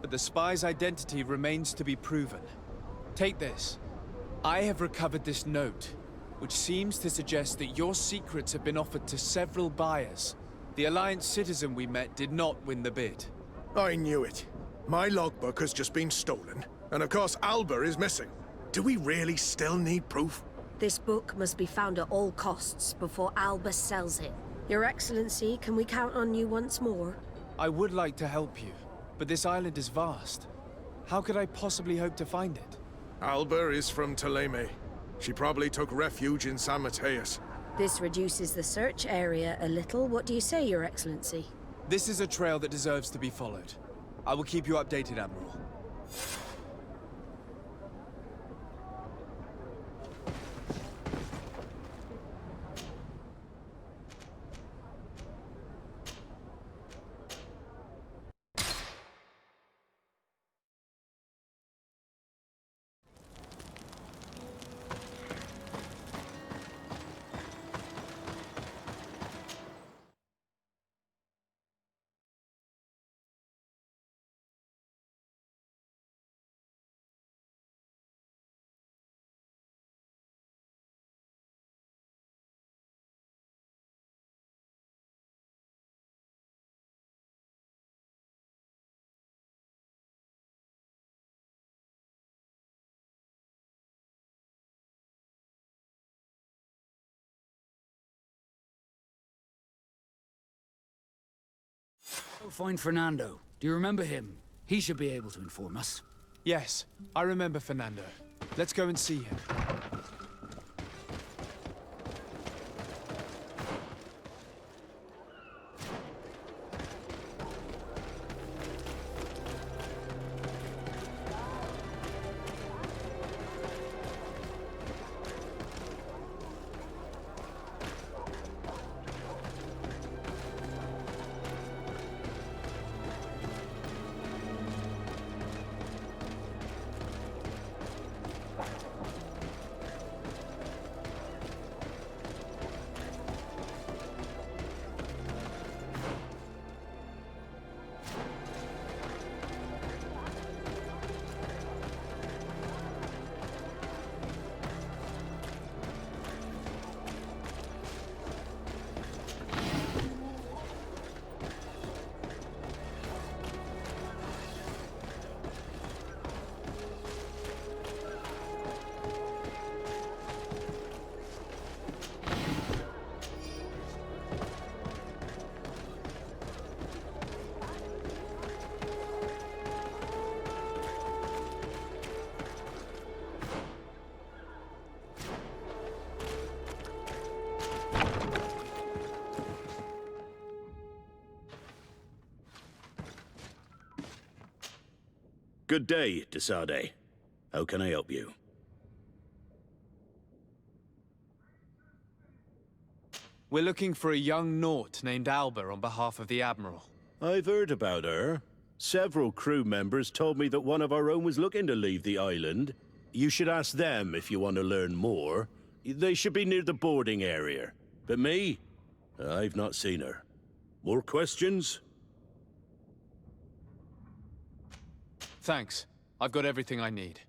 but the spy's identity remains to be proven. Take this. I have recovered this note, which seems to suggest that your secrets have been offered to several buyers. The Alliance citizen we met did not win the bid.
I knew it. My logbook has just been stolen, and of course Alba is missing. Do we really still need proof?
This book must be found at all costs before Alba sells it. Your Excellency, can we count on you once more?
I would like to help you, but this island is vast. How could I possibly hope to find it?
Alba is from Teleme. She probably took refuge in San Mateus.
This reduces the search area a little. What do you say, Your Excellency?
This is a trail that deserves to be followed. I will keep you updated, Admiral.
Go find Fernando. Do you remember him? He should be able to inform us.
Yes, I remember Fernando. Let's go and see him.
Good day, Desade. How can I help you?
We're looking for a young Naut named Alba on behalf of the Admiral.
I've heard about her. Several crew members told me that one of our own was looking to leave the island. You should ask them if you want to learn more. They should be near the boarding area. But me? I've not seen her. More questions?
Thanks. I've got everything I need.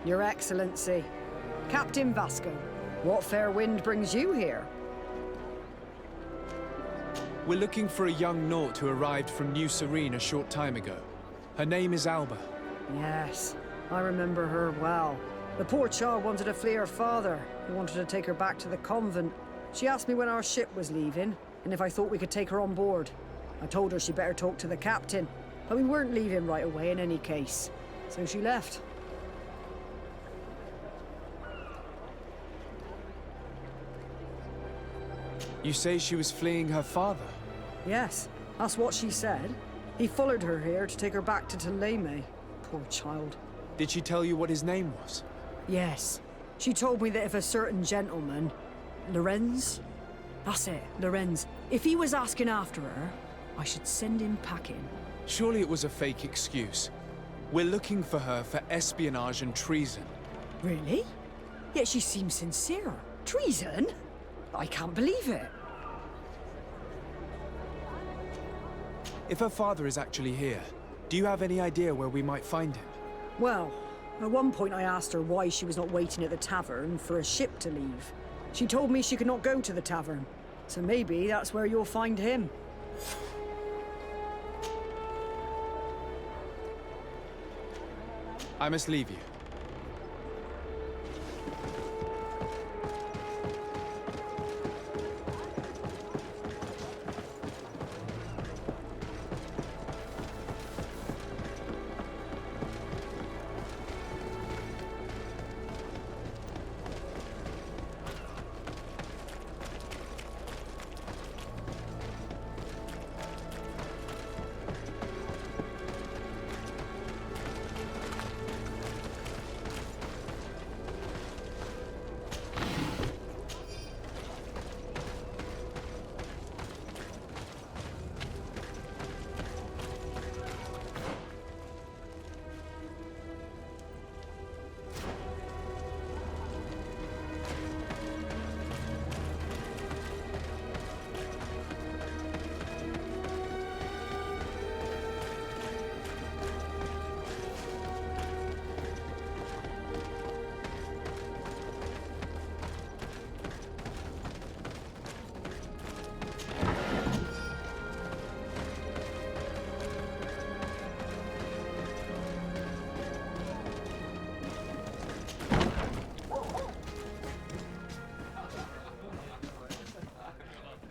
Your Excellency, Captain Vasco, what fair wind brings you here?
We're looking for a young Naut who arrived from New Serene a short time ago. Her name is Alba.
Yes, I remember her well. The poor child wanted to flee her father, who wanted to take her back to the convent. She asked me when our ship was leaving, and if I thought we could take her on board. I told her she'd better talk to the captain, but we weren't leaving right away in any case. So she left.
You say she was fleeing her father?
Yes, that's what she said. He followed her here to take her back to Thélème. Poor child.
Did she tell you what his name was?
Yes. She told me that if a certain gentleman... Lorenz? That's it, Lorenz. If he was asking after her, I should send him packing.
Surely it was a fake excuse. We're looking for her for espionage and treason.
Really? Yet she seems sincere. Treason? I can't believe it.
If her father is actually here, do you have any idea where we might find him?
Well, at one point I asked her why she was not waiting at the tavern for a ship to leave. She told me she could not go to the tavern, so maybe that's where you'll find him.
I must leave you.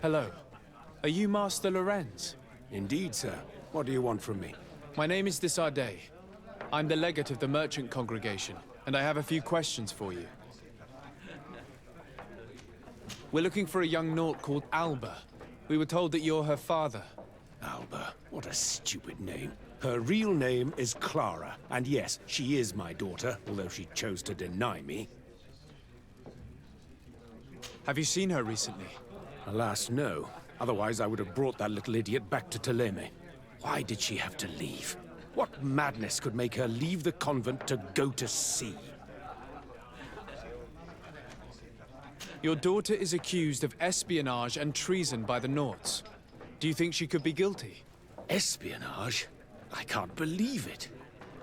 Hello. Are you Master Lorenz?
Indeed, sir. What do you want from me?
My name is Desardet. I'm the legate of the merchant congregation, and I have a few questions for you. We're looking for a young Naut called Alba. We were told that you're her father.
Alba, what a stupid name. Her real name is Clara, and yes, she is my daughter, although she chose to deny me.
Have you seen her recently?
Alas, no. Otherwise, I would have brought that little idiot back to Thélème. Why did she have to leave? What madness could make her leave the convent to go to sea?
Your daughter is accused of espionage and treason by the Nauts. Do you think she could be guilty?
Espionage? I can't believe it.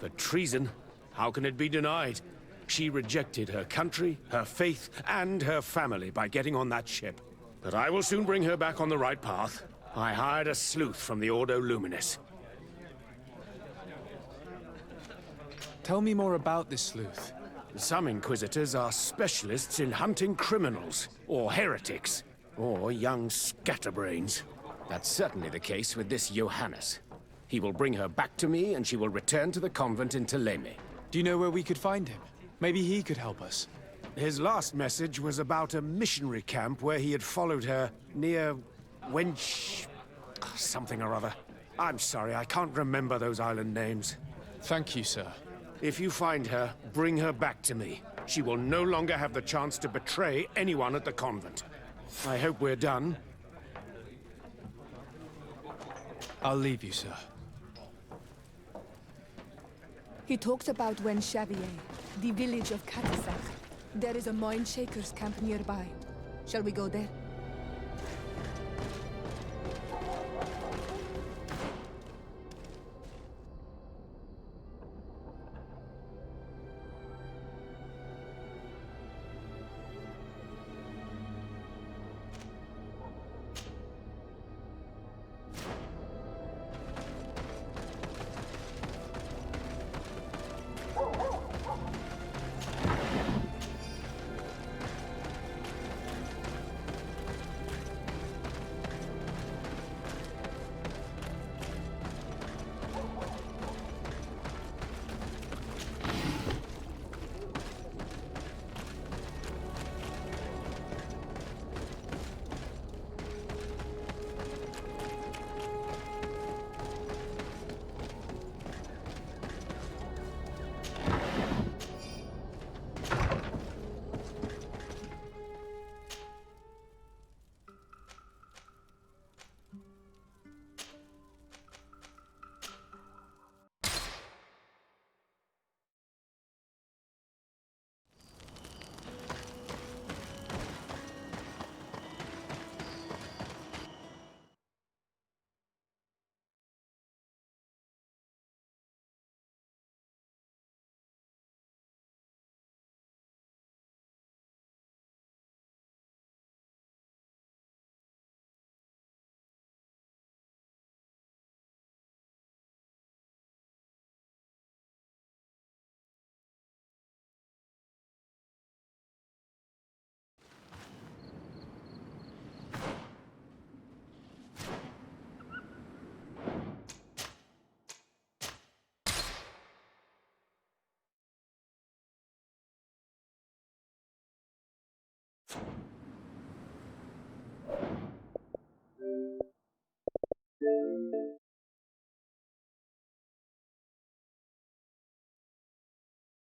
But treason? How can it be denied? She rejected her country, her faith, and her family by getting on that ship. But I will soon bring her back on the right path. I hired a sleuth from the Ordo Luminis.
Tell me more about this sleuth.
Some Inquisitors are specialists in hunting criminals, or heretics, or young scatterbrains. That's certainly the case with this Johannes. He will bring her back to me, and she will return to the convent in Thélème.
Do you know where we could find him? Maybe he could help us.
His last message was about a missionary camp where he had followed her near Wench... something or other. I'm sorry, I can't remember those island names.
Thank you, sir.
If you find her, bring her back to me. She will no longer have the chance to betray anyone at the convent. I hope we're done.
I'll leave you, sir.
He talks about Wenchavier, the village of Katasak. There is a mine shaker's camp nearby. Shall we go there?